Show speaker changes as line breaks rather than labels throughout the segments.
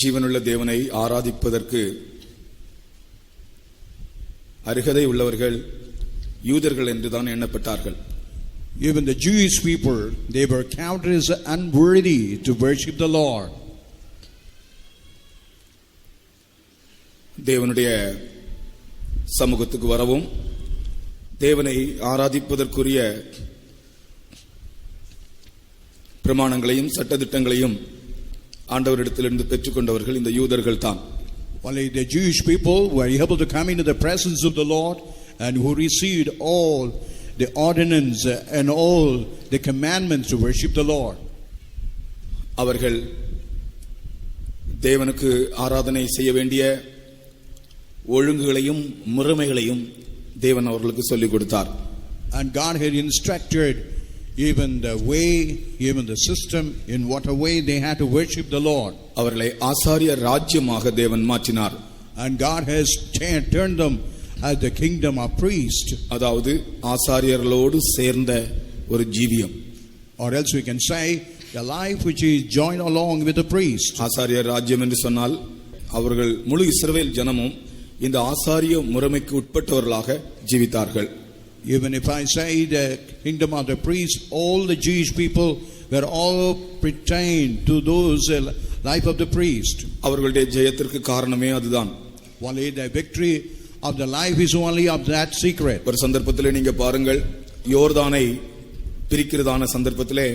ஜீவனுள்ள தேவனை ஆராதிப்பதற்கு அருகதை உள்ளவர்கள் யூதர்கள் என்றுதான் எண்ணப்பட்டார்கள்.
Even the Jewish people, they were counted as unworthy to worship the Lord.
தேவனுடைய சமூகத்துக்கு வரவும் தேவனை ஆராதிப்பதற்குரிய பிரமாணங்களையும் சட்டதிட்டங்களையும் ஆண்டவரிடத்திலிருந்து பெற்றுக்கொண்டவர்கள் இந்த யூதர்கள் தான்.
Only the Jewish people were able to come into the presence of the Lord and who received all the ordinance and all the commandments to worship the Lord.
அவர்கள் தேவனுக்கு ஆராதனை செய்ய வேண்டிய ஒழுங்குகளையும் முறைமைகளையும் தேவன் அவர்களுக்கு சொல்லிக் கொடுத்தார்.
And God had instructed even the way, even the system, in what a way they had to worship the Lord.
அவர்களை ஆசாரிய ராஜ்யமாக தேவன் மாற்றினார்.
And God has turned them as the kingdom of priests.
அதாவது ஆசாரியர்களோடு சேர்ந்த ஒரு ஜீவியம்.
Or else we can say the life which is joined along with the priest.
ஆசாரிய ராஜ்யம் என்று சொன்னால் அவர்கள் முழு இஸ்ரவேல் ஜனமும் இந்த ஆசாரிய முறைமைக்கு உட்பட்டவர்களாக ஜீவித்தார்கள்.
Even if I say the kingdom of the priest, all the Jewish people were all pertained to those life of the priest.
அவர்களுடைய ஜெயத்திற்கு காரணமே அதுதான்.
Only the victory of the life is only of that secret.
ஒரு சந்தர்ப்பத்திலே நீங்க பாருங்கள், யோர்தானை பிரிக்கிறதான சந்தர்ப்பத்திலே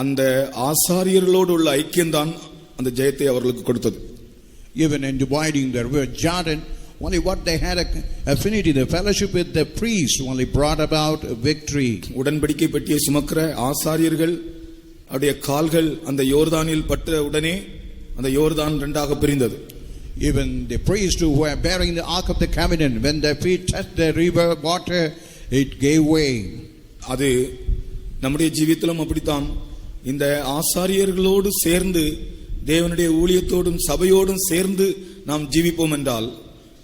அந்த ஆசாரியர்களோடு உள்ள ஐக்கியம்தான் அந்த ஜெயத்தை அவர்களுக்கு கொடுத்தது.
Even in dividing the river Jordan, only what they had affinity, the fellowship with the priest only brought about a victory.
உடன்படிக்கை பெட்டியை சுமக்கிற ஆசாரியர்கள் அவருடைய கால்கள் அந்த யோர்தானில் பட்ட உடனே அந்த யோர்தான் இரண்டாக பிரிந்தது.
Even the priests who were bearing the ark of the covenant, when their feet touched the river water, it gave way. அது
நம்முடைய ஜீவியத்திலும் அப்படித்தான். இந்த ஆசாரியர்களோடு சேர்ந்து தேவனுடைய ஊழியத்தோடும் சபையோடும் சேர்ந்து நாம் ஜீவிப்போம் என்றால்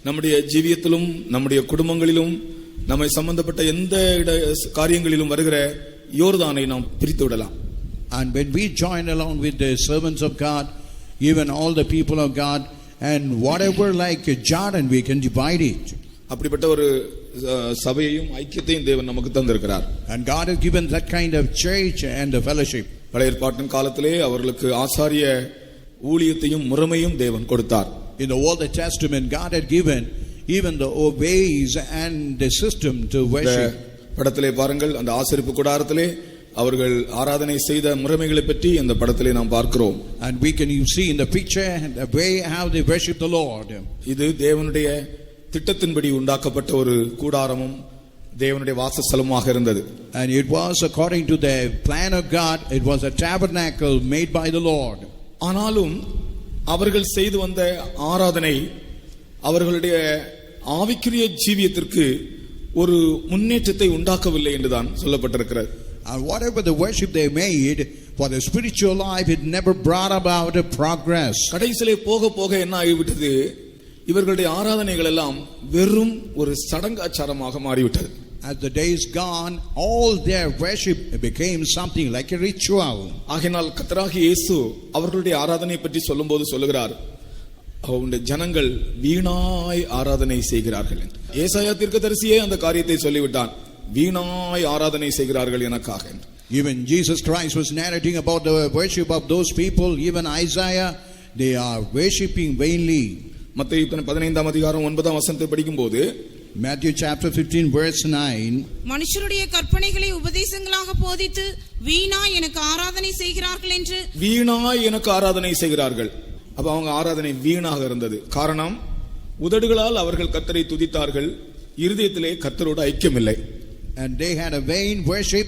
நம்முடைய ஜீவியத்திலும் நம்முடைய குடும்பங்களிலும் நம்மை சம்பந்தப்பட்ட எந்த காரியங்களிலும் வருகிற யோர்தானை நாம் பிரித்து விடலாம்.
And when we join along with the servants of God, even all the people of God, and whatever like Jordan, we can divide it.
அப்படிப்பட்ட ஒரு சபையையும் ஐக்கியத்தையும் தேவன் நமக்கு தந்திருக்கிறார்.
And God has given that kind of church and the fellowship.
பழைய ஏற்பாட்டின் காலத்திலே அவர்களுக்கு ஆசாரிய ஊழியத்தையும் முறைமையும் தேவன் கொடுத்தார்.
In the Old Testament, God had given even the ways and the system to worship.
படத்திலே பாருங்கள், அந்த ஆசரிப்பு கூடாரத்திலே அவர்கள் ஆராதனை செய்த முறைமைகளை பற்றி அந்த படத்திலே நாம் பார்க்கிறோம்.
And we can see in the picture the way how they worship the Lord.
இது தேவனுடைய திட்டத்தின்படி உண்டாக்கப்பட்ட ஒரு கூடாரமும் தேவனுடைய வாசஸ்தலமாக இருந்தது.
And it was according to the plan of God, it was a tabernacle made by the Lord.
ஆனாலும் அவர்கள் செய்து வந்த ஆராதனை அவர்களுடைய ஆவிக்குரிய ஜீவியத்திற்கு ஒரு முன்னேற்றத்தை உண்டாக்கவில்லை என்றுதான் சொல்லப்பட்டிருக்கிறது.
And whatever the worship they made for the spiritual life, it never brought about a progress.
கடைசிலே போக போக என்ன ஆகிவிட்டது, இவர்களுடைய ஆராதனைகள் எல்லாம் வெறும் ஒரு சடங்காச்சாரமாக மாறிவிட்டது.
As the days gone, all their worship became something like a ritual.
ஆகையால் கர்த்தராகிய இயேசு அவர்களுடைய ஆராதனை பற்றி சொல்லும்போது சொல்லுகிறார், அவருடைய ஜனங்கள் வீணாய் ஆராதனை செய்கிறார்கள். ஏசாயா தீர்க்கதரிசியே அந்த காரியத்தை சொல்லிவிட்டான், வீணாய் ஆராதனை செய்கிறார்கள் எனக்காக.
Even Jesus Christ was narrating about the worship of those people. Even Isaiah, they are worshiping vainly.
மத்தேயு 15 அதிகாரம் 9 வசனத்தை படிக்கும்போது,
Matthew chapter 15 verse 9,
மனுஷருடைய கற்பனைகளை உபதேசங்களாக போதித்து வீணாய் எனக்கு ஆராதனை செய்கிறார்கள் என்று.
வீணாய் எனக்கு ஆராதனை செய்கிறார்கள். அப்ப அவங்க ஆராதனை வீணாக இருந்தது. காரணம், உதடுகளால் அவர்கள் கர்த்தரை துதித்தார்கள், இருதயத்திலே கர்த்தரோடு ஐக்கியம் இல்லை.
And they had a vain worship,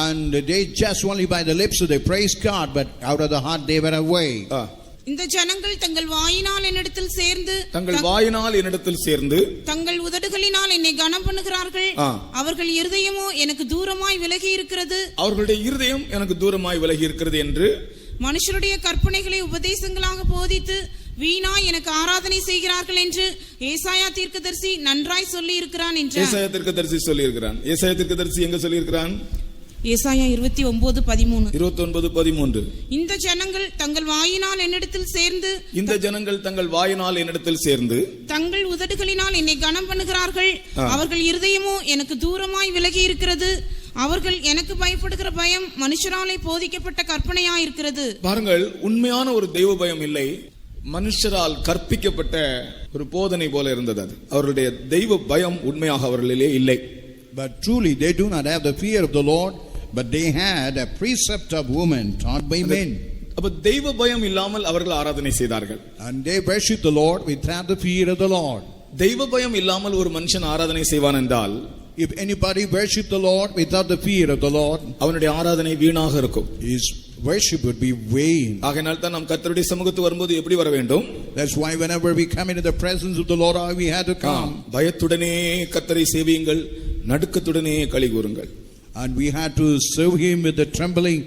and they just only by the lips they praised God, but out of the heart they were away.
இந்த ஜனங்கள் தங்கள் வாயினால் என்னிடத்தில் சேர்ந்து தங்கள் உதடுகளினால் என்னை கனம் பண்ணுகிறார்கள், அவர்கள் இருதயமோ எனக்கு தூரமாய் விலகி இருக்கிறது.
அவர்களுடைய இருதயம் எனக்கு தூரமாய் விலகி இருக்கிறது என்று
மனுஷருடைய கற்பனைகளை உபதேசங்களாக போதித்து வீணாய் எனக்கு ஆராதனை செய்கிறார்கள் என்று ஏசாயா தீர்க்கதரிசி நன்றாய் சொல்லி இருக்கிறான் என்றார்.
ஏசாயா தீர்க்கதரிசி சொல்லி இருக்கிறான். ஏசாயா தீர்க்கதரிசி எங்க சொல்லி இருக்கிறான்?
ஏசாயா 29:13.
29:13.
இந்த ஜனங்கள் தங்கள் வாயினால் என்னிடத்தில் சேர்ந்து
இந்த ஜனங்கள் தங்கள் வாயினால் என்னிடத்தில் சேர்ந்து
தங்கள் உதடுகளினால் என்னை கனம் பண்ணுகிறார்கள். அவர்கள் இருதயமோ எனக்கு தூரமாய் விலகி இருக்கிறது. அவர்கள் எனக்கு பயப்படுகிற பயம் மனுஷராலே போதிக்கப்பட்ட கற்பனையாயிருக்கிறது.
பாருங்கள், உண்மையான ஒரு தெய்வ பயம் இல்லை, மனுஷரால் கற்பிக்கப்பட்ட ஒரு போதனை போல இருந்தது. அது அவர்களுடைய தெய்வ பயம் உண்மையாக அவர்களிலே இல்லை.
But truly they do not have the fear of the Lord, but they had a precept of women taught by men.
அப்ப தெய்வ பயம் இல்லாமல் அவர்கள் ஆராதனை செய்தார்கள்.
And they worship the Lord without the fear of the Lord.
தெய்வ பயம் இல்லாமல் ஒரு மனுஷன் ஆராதனை செய்வான் என்றால்,
if anybody worship the Lord without the fear of the Lord,
அவனுடைய ஆராதனை வீணாக இருக்கும்.
his worship would be vain.
ஆகையால் தான் நாம் கர்த்தருடைய சமூகத்துக்கு வரும்போது எப்படி வர வேண்டும்?
That's why whenever we come into the presence of the Lord, we had to come.
பயத்துடனே கர்த்தரை சேவியுங்கள், நடுக்கத்துடனே களி கூறுங்கள்.
And we had to serve him with the trembling,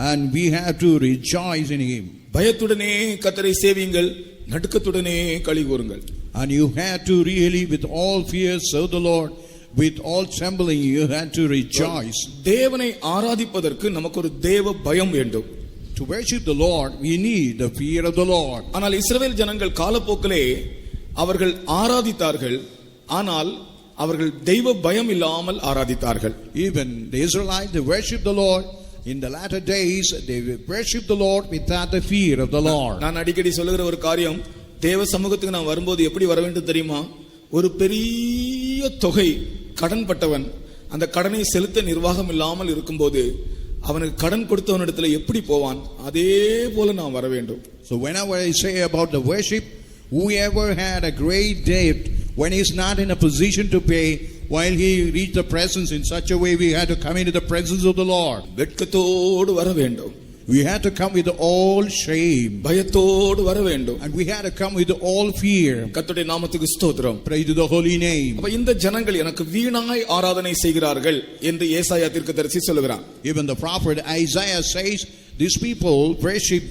and we had to rejoice in him.
பயத்துடனே கர்த்தரை சேவியுங்கள், நடுக்கத்துடனே களி கூறுங்கள்.
And you had to really with all fear serve the Lord, with all trembling you had to rejoice.
தேவனை ஆராதிப்பதற்கு நமக்கு ஒரு தேவ பயம் வேண்டும்.
To worship the Lord we need the fear of the Lord.
ஆனால் இஸ்ரவேல் ஜனங்கள் காலப்போக்கிலே அவர்கள் ஆராதித்தார்கள், ஆனால் அவர்கள் தெய்வ பயம் இல்லாமல் ஆராதித்தார்கள்.
Even the Israelites, they worship the Lord. In the latter days they worship the Lord without the fear of the Lord.
நான் அடிக்கடி சொல்லுகிற ஒரு காரியம், தேவ சமூகத்துக்கு நான் வரும்போது எப்படி வர வேண்டும் தெரியுமா? ஒரு பெரிய தொகை கடன்பட்டவன் அந்த கடனை செலுத்த நிர்வாகம் இல்லாமல் இருக்கும்போது அவனுக்கு கடன் கொடுத்தவனிடத்துல எப்படி போவான், அதே போல நான் வர வேண்டும்.
So whenever I say about the worship, whoever had a great debt, when he is not in a position to pay, while he reached the presence in such a way, we had to come into the presence of the Lord.
வெட்கத்தோடு வர வேண்டும்.
We had to come with all shame.
பயத்தோடு வர வேண்டும்.
And we had to come with all fear.
கர்த்தருடைய நாமத்துக்கு ஸ்தோத்திரம்.
Praise to the holy name.
அப்ப இந்த ஜனங்கள் எனக்கு வீணாய் ஆராதனை செய்கிறார்கள் என்று ஏசாயா தீர்க்கதரிசி சொல்லுகிறார்.
Even the prophet Isaiah says, these people worship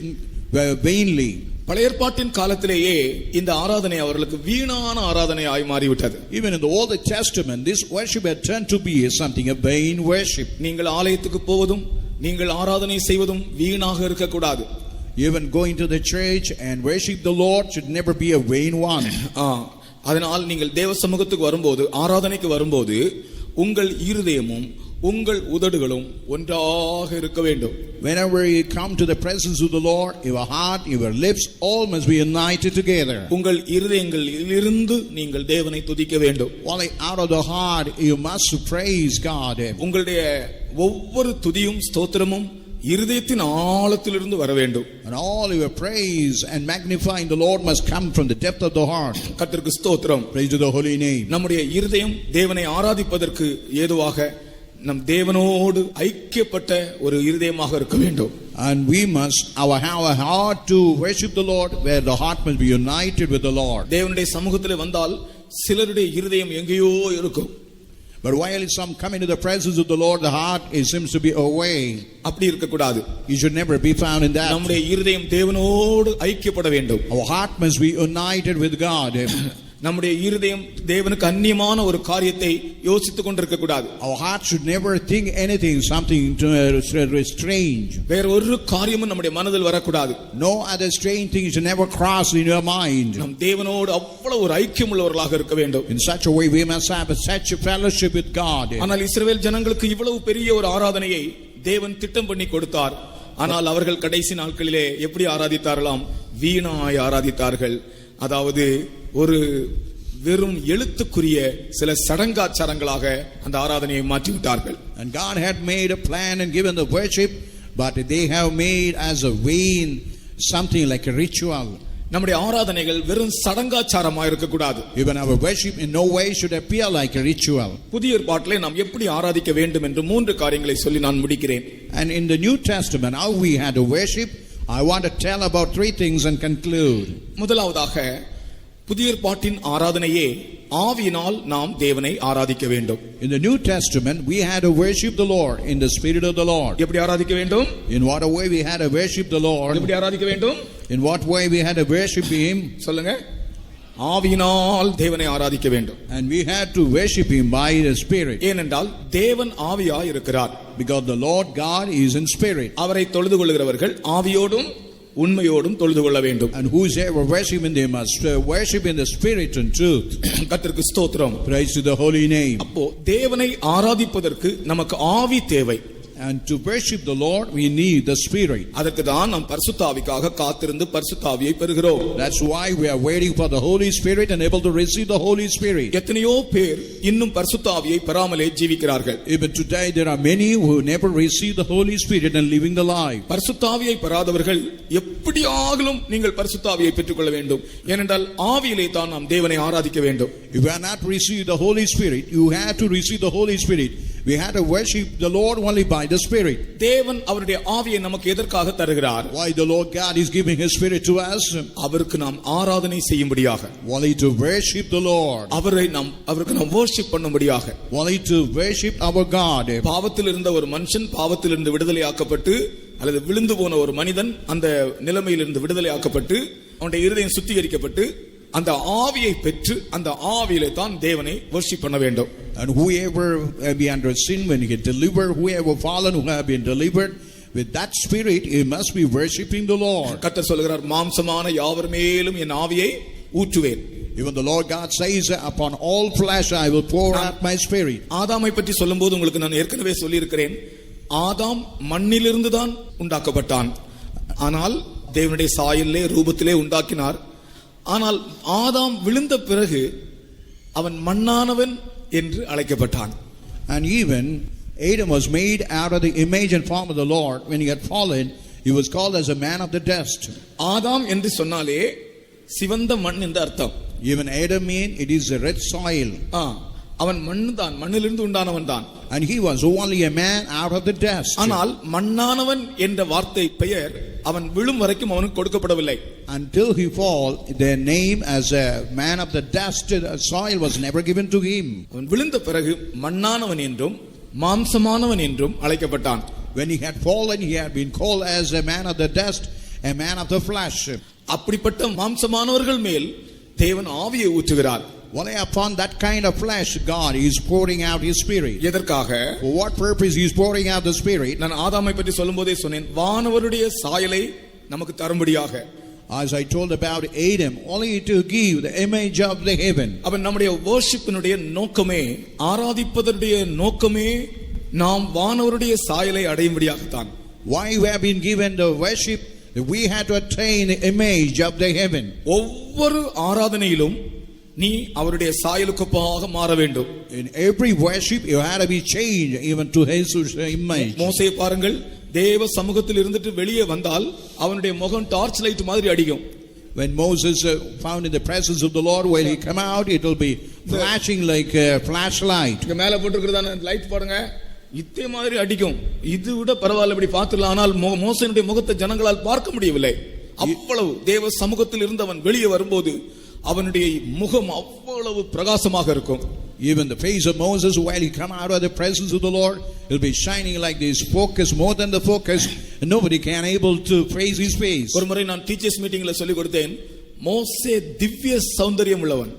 vainly.
பழைய ஏற்பாட்டின் காலத்திலேயே இந்த ஆராதனை அவர்களுக்கு வீணான ஆராதனையாய் மாறிவிட்டது.
Even in the Old Testament, this worship had turned to be something a vain worship.
நீங்கள் ஆலயத்துக்கு போவதும் நீங்கள் ஆராதனை செய்வதும் வீணாக இருக்கக்கூடாது.
Even going to the church and worship the Lord should never be a vain one.
அதனால் நீங்கள் தேவ சமூகத்துக்கு வரும்போது, ஆராதனைக்கு வரும்போது உங்கள் இருதயமும் உங்கள் உதடுகளும் ஒன்றாக இருக்க வேண்டும்.
Whenever you come to the presence of the Lord, your heart, your lips, all must be united together.
உங்கள் இருதயங்களிலிருந்து நீங்கள் தேவனை துதிக்க வேண்டும்.
Only out of the heart you must praise God.
உங்களுடைய ஒவ்வொரு துதியும் ஸ்தோத்திரமும் இருதயத்தின் ஆழத்திலிருந்து வர வேண்டும்.
And all your praise and magnifying the Lord must come from the depth of the heart.
கர்த்தருக்கு ஸ்தோத்திரம்.
Praise to the holy name.
நம்முடைய இருதயம் தேவனை ஆராதிப்பதற்கு ஏதுவாக நம் தேவனோடு ஐக்கியப்பட்ட ஒரு இருதயமாக இருக்க வேண்டும்.
And we must have a heart to worship the Lord, where the heart must be united with the Lord.
தேவனுடைய சமூகத்திலே வந்தால் சிலருடைய இருதயம் எங்கேயோ இருக்கும்.
But while some come into the presence of the Lord, the heart seems to be away.
அப்படி இருக்க கூடாது.
You should never be found in that.
நம்முடைய இருதயம் தேவனோடு ஐக்கியப்பட வேண்டும்.
Our heart must be united with God.
நம்முடைய இருதயம் தேவனுக்கு அந்நியமான ஒரு காரியத்தை யோசித்துக் கொண்டிருக்க கூடாது.
Our heart should never think anything, something strange.
வேற ஒரு காரியமும் நம்முடைய மனதில் வரக்கூடாது.
No other strange thing should never cross in your mind.
நம் தேவனோடு அவ்வளவு ஒரு ஐக்கியம் உள்ளவர்களாக இருக்க வேண்டும்.
In such a way we must have such a fellowship with God.
ஆனால் இஸ்ரவேல் ஜனங்களுக்கு இவ்வளவு பெரிய ஒரு ஆராதனையை தேவன் திட்டம் பண்ணி கொடுத்தார். ஆனால் அவர்கள் கடைசி நாட்களிலே எப்படி ஆராதித்தார்களாம்? வீணாய் ஆராதித்தார்கள். அதாவது ஒரு வெறும் எழுத்துக்குரிய சில சடங்காச்சாரங்களாக அந்த ஆராதனையை மாற்றி விட்டார்கள்.
And God had made a plan and given the worship, but they have made as a vain something like a ritual.
நம்முடைய ஆராதனைகள் வெறும் சடங்காச்சாரமாக இருக்க கூடாது.
Even our worship in no way should appear like a ritual.
புதிய ஏற்பாட்டிலே நாம் எப்படி ஆராதிக்க வேண்டும் என்று 3 காரியங்களை சொல்லி நான் முடிக்கிறேன்.
And in the New Testament, how we had to worship, I want to tell about 3 things and conclude.
முதலாவதாக புதிய ஏற்பாட்டின் ஆராதனையே ஆவியினால் நாம் தேவனை ஆராதிக்க வேண்டும்.
In the New Testament we had to worship the Lord in the spirit of the Lord.
எப்படி ஆராதிக்க வேண்டும்?
In what way we had to worship the Lord?
எப்படி ஆராதிக்க வேண்டும்?
In what way we had to worship him?
சொல்லுங்க. ஆவியினால் தேவனை ஆராதிக்க வேண்டும்.
And we had to worship him by the Spirit.
ஏனென்றால் தேவன் ஆவியாய் இருக்கிறார்.
Because the Lord God is in spirit.
அவரை தொழுது கொள்கிறவர்கள் ஆவியோடும் உண்மையோடும் தொழுது கொள்ள வேண்டும்.
And whosoever worship him, they must worship in the spirit and truth.
கர்த்தருக்கு ஸ்தோத்திரம்.
Praise to the holy name.
அப்போ தேவனை ஆராதிப்பதற்கு நமக்கு ஆவி தேவை.
And to worship the Lord, we need the Spirit.
அதற்கு தான் நாம் பரிசுத்த ஆவிக்காக காத்திருந்து பரிசுத்த ஆவியை பெறுகிறோம்.
That's why we are waiting for the Holy Spirit and able to receive the Holy Spirit.
எத்தனையோ பேர் இன்னும் பரிசுத்த ஆவியை பெறாமலே ஜீவிக்கிறார்கள்.
Even today there are many who never receive the Holy Spirit and living the life.
பரிசுத்த ஆவியை பெறாதவர்கள் எப்படியாகிலும் நீங்கள் பரிசுத்த ஆவியை பெற்றுக்கொள்ள வேண்டும். ஏனென்றால் ஆவியிலே தான் நாம் தேவனை ஆராதிக்க வேண்டும்.
If you have not received the Holy Spirit, you have to receive the Holy Spirit. We have to worship the Lord only by the Spirit.
தேவன் அவருடைய ஆவியை நமக்கு எதற்காக தருகிறார்?
Why the Lord God is giving His Spirit to us?
அவருக்கு நாம் ஆராதனை செய்யும்படியாக.
Only to worship the Lord.
அவருக்கு நாம் worship பண்ணும்படியாக.
Only to worship our God.
பாவத்தில் இருந்த ஒரு மனுஷன் பாவத்திலிருந்து விடுதலையாக்கப்பட்டு அல்லது விழுந்து போன ஒரு மனிதன் அந்த நிலைமையிலிருந்து விடுதலையாக்கப்பட்டு அவனுடைய இருதயம் சுத்திகரிக்கப்பட்டு அந்த ஆவியை பெற்று அந்த ஆவியிலே தான் தேவனை worship பண்ண வேண்டும்.
And whoever be under sin, when he get delivered, whoever fallen who have been delivered, with that spirit he must be worshiping the Lord.
கர்த்தர் சொல்கிறார், மாம்சமான யாவர் மேலும் என் ஆவியை ஊற்றுவேன்.
Even the Lord God says, upon all flesh I will pour out my spirit.
ஆதாமை பற்றி சொல்லும்போது உங்களுக்கு நான் ஏற்கனவே சொல்லி இருக்கிறேன். ஆதாம் மண்ணிலிருந்து தான் உண்டாக்கப்பட்டான். ஆனால் தேவனுடைய சாயலிலே ரூபத்திலே உண்டாக்கினார். ஆனால் ஆதாம் விழுந்த பிறகு அவன் மண்ணானவன் என்று அழைக்கப்பட்டான்.
And even Adam was made out of the image and form of the Lord. When he had fallen, he was called as a man of the dust.
ஆதாம் என்று சொன்னாலே சிவந்த மண் என்று அர்த்தம்.
Even Adam mean it is a red soil.
அவன் மண்தான், மண்ணிலிருந்து உண்டானவன் தான்.
And he was only a man out of the dust.
ஆனால் மண்ணானவன் என்ற வார்த்தை பெயர் அவன் விழும் வரைக்கும் அவனுக்கு கொடுக்கப்படவில்லை.
Until he fall, their name as a man of the dust soil was never given to him.
அவன் விழுந்த பிறகு மண்ணானவன் என்றும் மாம்சமானவன் என்றும் அழைக்கப்பட்டான்.
When he had fallen, he had been called as a man of the dust, a man of the flesh.
அப்படிப்பட்ட மாம்சமானவர்கள் மேல் தேவன் ஆவியை ஊற்றுகிறார்.
Only upon that kind of flesh God is pouring out His Spirit.
எதற்காக?
For what purpose He is pouring out the Spirit?
நான் ஆதாமை பற்றி சொல்லும்போதே சொன்னேன், வானவருடைய சாயலை நமக்கு தரும்படியாக.
As I told about Adam, only to give the image of the heaven.
அப்ப நம்முடைய worshipனுடைய நோக்கமே, ஆராதிப்பதனுடைய நோக்கமே நாம் வானவருடைய சாயலை அடையும்படியாகத்தான்.
Why we have been given the worship? We had to attain the image of the heaven.
ஒவ்வொரு ஆராதனையிலும் நீ அவருடைய சாயலுக்குப்பாக மாற வேண்டும்.
In every worship you had to be changed even to His image.
மோசே பாருங்கள், தேவ சமூகத்தில் இருந்துட்டு வெளியே வந்தால் அவனுடைய முகம் டார்ச் லைட் மாதிரி அடிக்கும்.
When Moses found in the presence of the Lord, when he come out, it will be flashing like a flashlight.
இங்க மேல போட்டுக்கிறதான லைட் பாருங்க, இதே மாதிரி அடிக்கும். இது விட பரவாயில்ல, இப்படி பார்த்துடலாம். ஆனால் மோசேனுடைய முகத்தை ஜனங்களால் பார்க்க முடியவில்லை. அவ்வளவு தேவ சமூகத்தில் இருந்து அவன் வெளியே வரும்போது அவனுடைய முகம் அவ்வளவு பிரகாசமாக இருக்கும்.
Even the face of Moses, while he come out of the presence of the Lord, will be shining like this, focus more than the focus, and nobody can able to praise his face.
ஒரு முறை நான் teachers மீட்டிங்ல சொல்லி கொடுத்தேன், மோசே திவ்ய சௌந்தரியம் உள்ளவன்.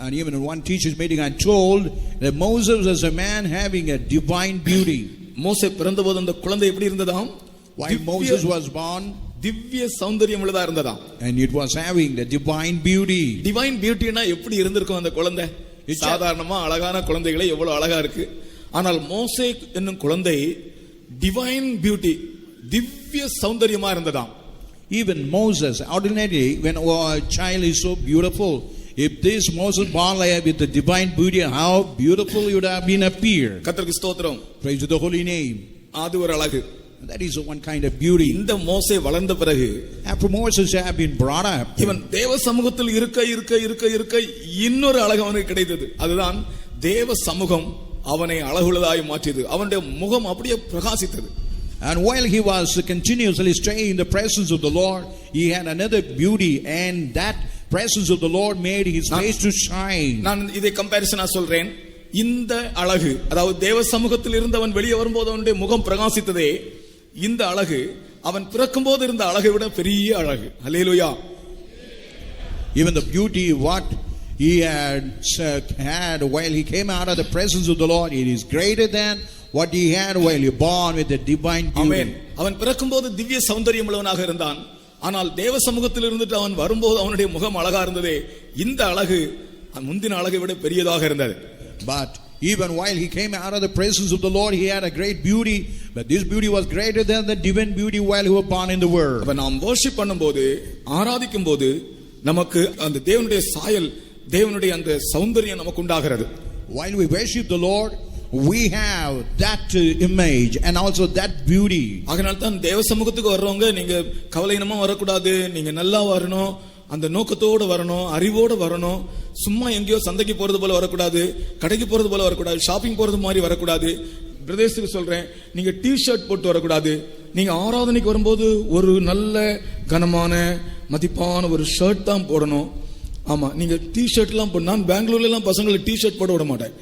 And even in one teachers meeting I told that Moses was a man having a divine beauty.
மோசே பிறந்தபோது அந்த குழந்தை எப்படி இருந்ததாம்?
While Moses was born,
திவ்ய சௌந்தரியம் உள்ளதா இருந்ததாம்.
and it was having the divine beauty.
Divine பியூட்டினா எப்படி இருந்திருக்கும் அந்த குழந்தை? சாதாரணமா அழகான குழந்தைகளே எவ்வளவு அழகா இருக்கு. ஆனால் மோசே என்னும் குழந்தை டிவைன் பியூட்டி, திவ்ய சௌந்தரியமா இருந்ததாம்.
Even Moses, ordinarily when a child is so beautiful, if this Moses born with the divine beauty, how beautiful it would have been appear.
கர்த்தருக்கு ஸ்தோத்திரம்.
Praise to the holy name.
அது ஒரு அழகு.
That is one kind of beauty.
இந்த மோசே வளர்ந்த பிறகு,
after Moses had been brought up,
இவன் தேவ சமூகத்தில் இருக்க இன்னொரு அழகு அவனுக்கு கிடைத்தது. அதுதான் தேவ சமூகம் அவனை அழகுள்ளதாய் மாற்றியது. அவனுடைய முகம் அப்படியே பிரகாசித்தது.
And while he was continuously staying in the presence of the Lord, he had another beauty, and that presence of the Lord made his face to shine.
நான் இதை கம்பேரிசனா சொல்றேன். இந்த அழகு, அதாவது தேவ சமூகத்தில் இருந்தவன் வெளியே வரும்போது அவனுடைய முகம் பிரகாசித்ததே, இந்த அழகு அவன் பிறக்கும் போது இருந்த அழகை விட பெரிய அழகு. அல்லேலூயா.
Even the beauty what he had while he came out of the presence of the Lord, it is greater than what he had while he born with the divine
amen.
beauty.
அவன் பிறக்கும்போது திவ்ய சௌந்தரியம் உள்ளவனாக இருந்தான். ஆனால் தேவ சமூகத்தில் இருந்துட்டு அவன் வரும்போது அவனுடைய முகம் அழகா இருந்ததே, இந்த அழகு முந்தின அழகை விட பெரியதாக இருந்தது.
But even while he came out of the presence of the Lord, he had a great beauty, but this beauty was greater than the divine beauty while he was born in the world.
அப்ப நாம் worship பண்ணும்போது, ஆராதிக்கும் போது நமக்கு அந்த தேவனுடைய சாயல், தேவனுடைய அந்த சௌந்தரியம் நமக்கு உண்டாகிறது.
While we worship the Lord, we have that image and also that beauty.
அதனால தான் தேவ சமூகத்துக்கு வர்றவங்க நீங்க கவலையினமா வரக்கூடாது, நீங்க நல்லா வரணும், அந்த நோக்கத்தோடு வரணும், அறிவோடு வரணும். சும்மா எங்கேயோ சந்தைக்கு போறது போல வரக்கூடாது, கடைக்கு போறது போல வரக்கூடாது, ஷாப்பிங் போறது மாதிரி வரக்கூடாது. பிரதேசத்துக்கு சொல்றேன், நீங்க டி ஷர்ட் போட்டு வரக்கூடாது. நீங்க ஆராதனைக்கு வரும்போது ஒரு நல்ல கனமான மதிப்பான ஒரு ஷர்ட் தான் போடணும். ஆமா, நீங்க டி ஷர்ட் எல்லாம் போட, நான் பெங்களூர்ல எல்லாம் பசங்களை டி ஷர்ட் போட விட மாட்டேன்.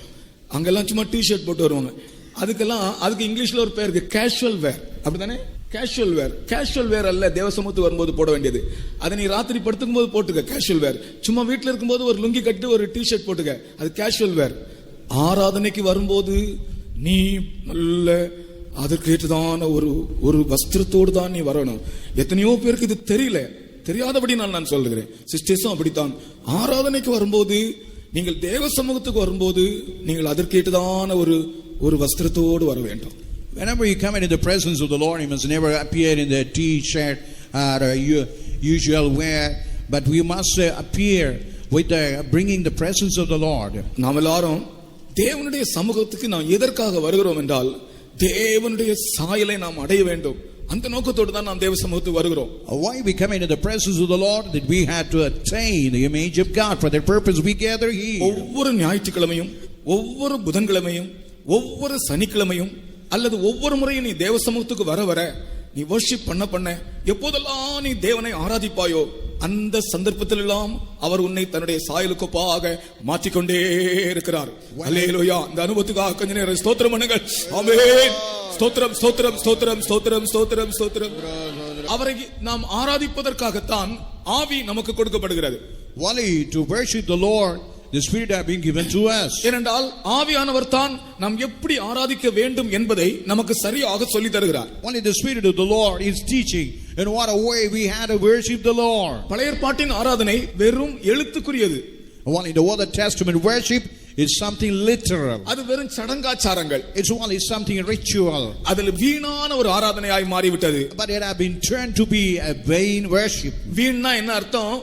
அங்கெல்லாம் சும்மா டி ஷர்ட் போட்டு வருவாங்க. அதுக்கு இங்கிலீஷ்ல ஒரு பேர் இருக்கு, கேஷுவல் வேர். அப்படித்தானே? கேஷுவல் வேர். கேஷுவல் வேர் அல்ல தேவ சமூகத்துக்கு வரும்போது போட வேண்டியது. அதை நீ ராத்திரி படுத்துக்கும் போது போட்டுக்க, கேஷுவல் வேர். சும்மா வீட்டில் இருக்கும்போது ஒரு லுங்கி கட்டி ஒரு டி ஷர்ட் போட்டுக்க, அது கேஷுவல் வேர். ஆராதனைக்கு வரும்போது நீ நல்ல அதற்கேற்றதான ஒரு வஸ்திரத்தோடு தான் நீ வரணும். எத்தனையோ பேருக்கு இது தெரியாதபடி நான் சொல்லுகிறேன். சிஸ்டர்ஸும் அப்படித்தான். ஆராதனைக்கு வரும்போது, நீங்கள் தேவ சமூகத்துக்கு வரும்போது நீங்கள் அதற்கேற்றதான ஒரு வஸ்திரத்தோடு வர வேண்டும்.
Whenever you come into the presence of the Lord, you must never appear in the t-shirt or usual wear, but we must appear with bringing the presence of the Lord.
நாம் எல்லாரும் தேவனுடைய சமூகத்துக்கு நாம் எதற்காக வருகிறோம் என்றால், தேவனுடைய சாயலை நாம் அடைய வேண்டும். அந்த நோக்கத்தோடு தான் நாம் தேவ சமூகத்துக்கு வருகிறோம்.
Why we come into the presence of the Lord? That we had to attain the image of God. For that purpose we gather here.
ஒவ்வொரு ஞாயிற்றுக்கிழமையும், ஒவ்வொரு புதன்கிழமையும், ஒவ்வொரு சனிக்கிழமையும், அல்லது ஒவ்வொரு முறையும் நீ தேவ சமூகத்துக்கு வர நீ வர்ஷிப் பண்ண எப்போதெல்லாம் நீ தேவனை ஆராதிப்பாயோ, அந்த சந்தர்ப்பத்தில் எல்லாம் அவர் உன்னை தன்னுடைய சாயலுக்கொப்பாக மாற்றிக்கொண்டே இருக்கிறார். அல்லேலூயா. இந்த அனுபவத்துக்காக கொஞ்ச நேரம் ஸ்தோத்திரம் பண்ணுங்கள். ஆமென். ஸ்தோத்திரம், ஸ்தோத்திரம், ஸ்தோத்திரம், ஸ்தோத்திரம், ஸ்தோத்திரம், ஸ்தோத்திரம். அவரை நாம் ஆராதிப்பதற்காகத்தான் ஆவி நமக்கு கொடுக்கப்படுகிறது.
Only to worship the Lord, the Spirit have been given to us.
ஏனென்றால் ஆவியானவர் தான் நாம் எப்படி ஆராதிக்க வேண்டும் என்பதை நமக்கு சரியாக சொல்லி தருகிறார்.
Only the Spirit of the Lord is teaching in what a way we had to worship the Lord.
பழைய ஏற்பாட்டின் ஆராதனை வெறும் எழுத்துக்குரியது.
Only the Old Testament worship is something literal.
அது வெறும் சடங்காச்சாரங்கள்.
It's only something ritual.
அதில் வீணான ஒரு ஆராதனையாய் மாறிவிட்டது.
But it have been turned to be a vain worship.
வீணா என்ன அர்த்தம்?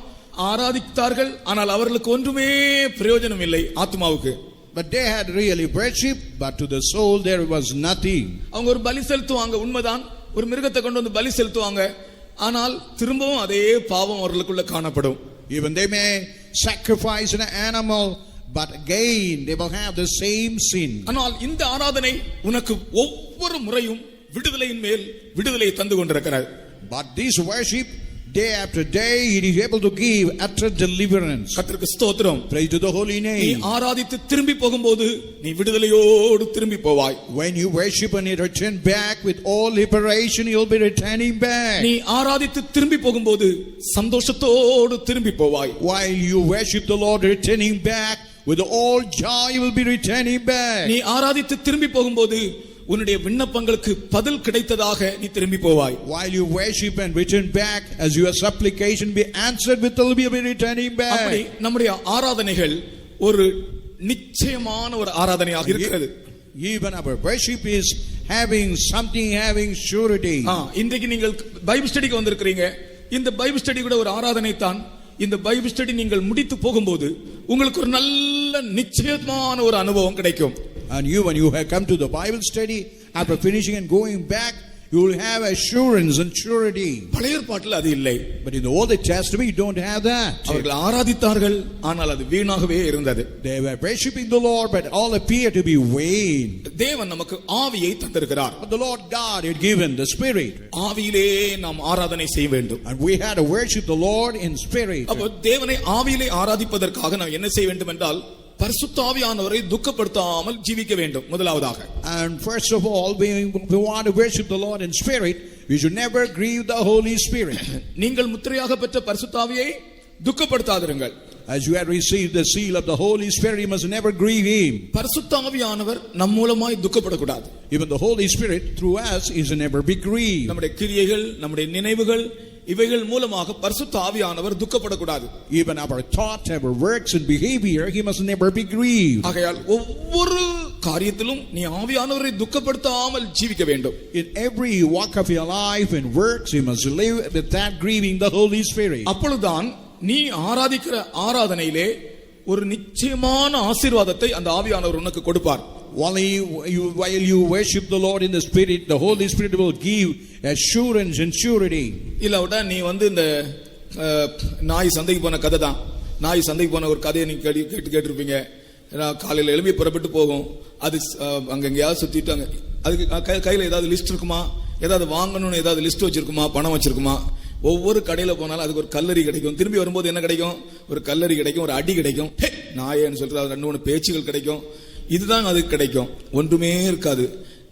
ஆராதித்தார்கள், ஆனால் அவர்களுக்கு ஒன்றுமே பிரயோஜனம் இல்லை ஆத்மாவுக்கு.
But they had really worship, but to the soul there was nothing.
அவங்க ஒரு பலி செலுத்துவாங்க, உண்மைதான். ஒரு மிருகத்தை கொண்டு வந்து பலி செலுத்துவாங்க, ஆனால் திரும்பவும் அதே பாவம் அவர்களுக்குள்ள காணப்படும்.
Even they may sacrifice an animal, but again they will have the same sin.
ஆனால் இந்த ஆராதனை உனக்கு ஒவ்வொரு முறையும் விடுதலையின் மேல் விடுதலை தந்து கொண்டிருக்கிறது.
But this worship, day after day, it is able to give utter deliverance.
கர்த்தருக்கு ஸ்தோத்திரம்.
Praise to the holy
நீ
name.
ஆராதித்து திரும்பி போகும்போது நீ விடுதலையோடு திரும்பி போவாய்.
When you worship and you return back with all liberation, you'll be returning back.
நீ ஆராதித்து திரும்பி போகும்போது சந்தோஷத்தோடு திரும்பி போவாய்.
While you worship the Lord, returning back with all joy, you will be returning back.
நீ ஆராதித்து திரும்பி போகும்போது உன்னுடைய விண்ணப்பங்களுக்கு பதில் கிடைத்ததாக நீ திரும்பி போவாய்.
While you worship and return back, as your supplication be answered with, will be returning back.
அப்படி நம்முடைய ஆராதனைகள் ஒரு நிச்சயமான ஒரு ஆராதனையாக இருக்கிறது.
Even our worship is having something, having surety.
இன்றைக்கு நீங்கள் பைபிள் ஸ்டடிக்கு வந்திருக்கிறீங்க. இந்த பைபிள் ஸ்டடி கூட ஒரு ஆராதனை தான். இந்த பைபிள் ஸ்டடி நீங்கள் முடித்து போகும்போது உங்களுக்கு ஒரு நல்ல நிச்சயமான ஒரு அனுபவம் கிடைக்கும்.
And you, when you have come to the Bible study, after finishing and going back, you will have assurance and surety.
பழைய ஏற்பாட்டில் அது இல்லை.
But in the Old Testament, you don't have that.
அவர்கள் ஆராதித்தார்கள், ஆனால் அது வீணாகவே இருந்தது.
They were worshiping the Lord, but all appeared to be vain.
தேவன் நமக்கு ஆவியை தந்திருக்கிறார்.
But the Lord God had given the Spirit.
ஆவியிலே நாம் ஆராதனை செய்ய வேண்டும்.
And we had to worship the Lord in spirit.
அப்போ தேவனை ஆவியிலே ஆராதிப்பதற்காக நாம் என்ன செய்ய வேண்டும் என்றால், பரிசுத்த ஆவியானவரை துக்கப்படுத்தாமல் ஜீவிக்க வேண்டும். முதலாவதாக,
and first of all, we want to worship the Lord in spirit. We should never grieve the Holy Spirit.
நீங்கள் முத்திரையாக பெற்ற பரிசுத்த ஆவியை துக்கப்படுத்தாதிருங்கள்.
As you have received the seal of the Holy Spirit, you must never grieve Him.
பரிசுத்த ஆவியானவர் நம் மூலமாய் துக்கப்படக்கூடாது.
Even the Holy Spirit through us is never be grieved.
நம்முடைய கிரியைகள், நம்முடைய நினைவுகள் இவைகள் மூலமாக பரிசுத்த ஆவியானவர் துக்கப்படக்கூடாது.
Even our thoughts, our works and behavior, He must never be grieved.
ஆகையால் ஒவ்வொரு காரியத்திலும் நீ ஆவியானவரை துக்கப்படுத்தாமல் ஜீவிக்க வேண்டும்.
In every walk of your life and works, you must live without grieving the Holy Spirit.
அப்பொழுதுதான் நீ ஆராதிக்கிற ஆராதனையிலே ஒரு நிச்சயமான ஆசீர்வாதத்தை அந்த ஆவியானவர் உனக்கு கொடுப்பார்.
While you worship the Lord in the Spirit, the Holy Spirit will give assurance and surety.
இல்ல நீ இந்த நாய் சந்தைக்கு போன கதை தான். நாய் சந்தைக்கு போன ஒரு கதையை நீ கேட்டிருப்பீங்க. காலையில் எழுப்பி புறப்பட்டு போகும். அது அங்க எங்கேயாவது சுத்திட்டு அங்க அதுக்கு கையில ஏதாவது லிஸ்ட் இருக்குமா, ஏதாவது வாங்கணும்னு ஏதாவது லிஸ்ட் வச்சிருக்குமா, பணம் வச்சிருக்குமா? ஒவ்வொரு கடையில போனாலும் அதுக்கு ஒரு கல்லறி கிடைக்கும். திரும்பி வரும்போது என்ன கிடைக்கும்? ஒரு கல்லறி கிடைக்கும், ஒரு அடி கிடைக்கும், நாயன்னு சொல்றது, ரெண்டு மூணு பேச்சுகள் கிடைக்கும். இதுதான் அதுக்கு கிடைக்கும், ஒன்றுமே இருக்காது.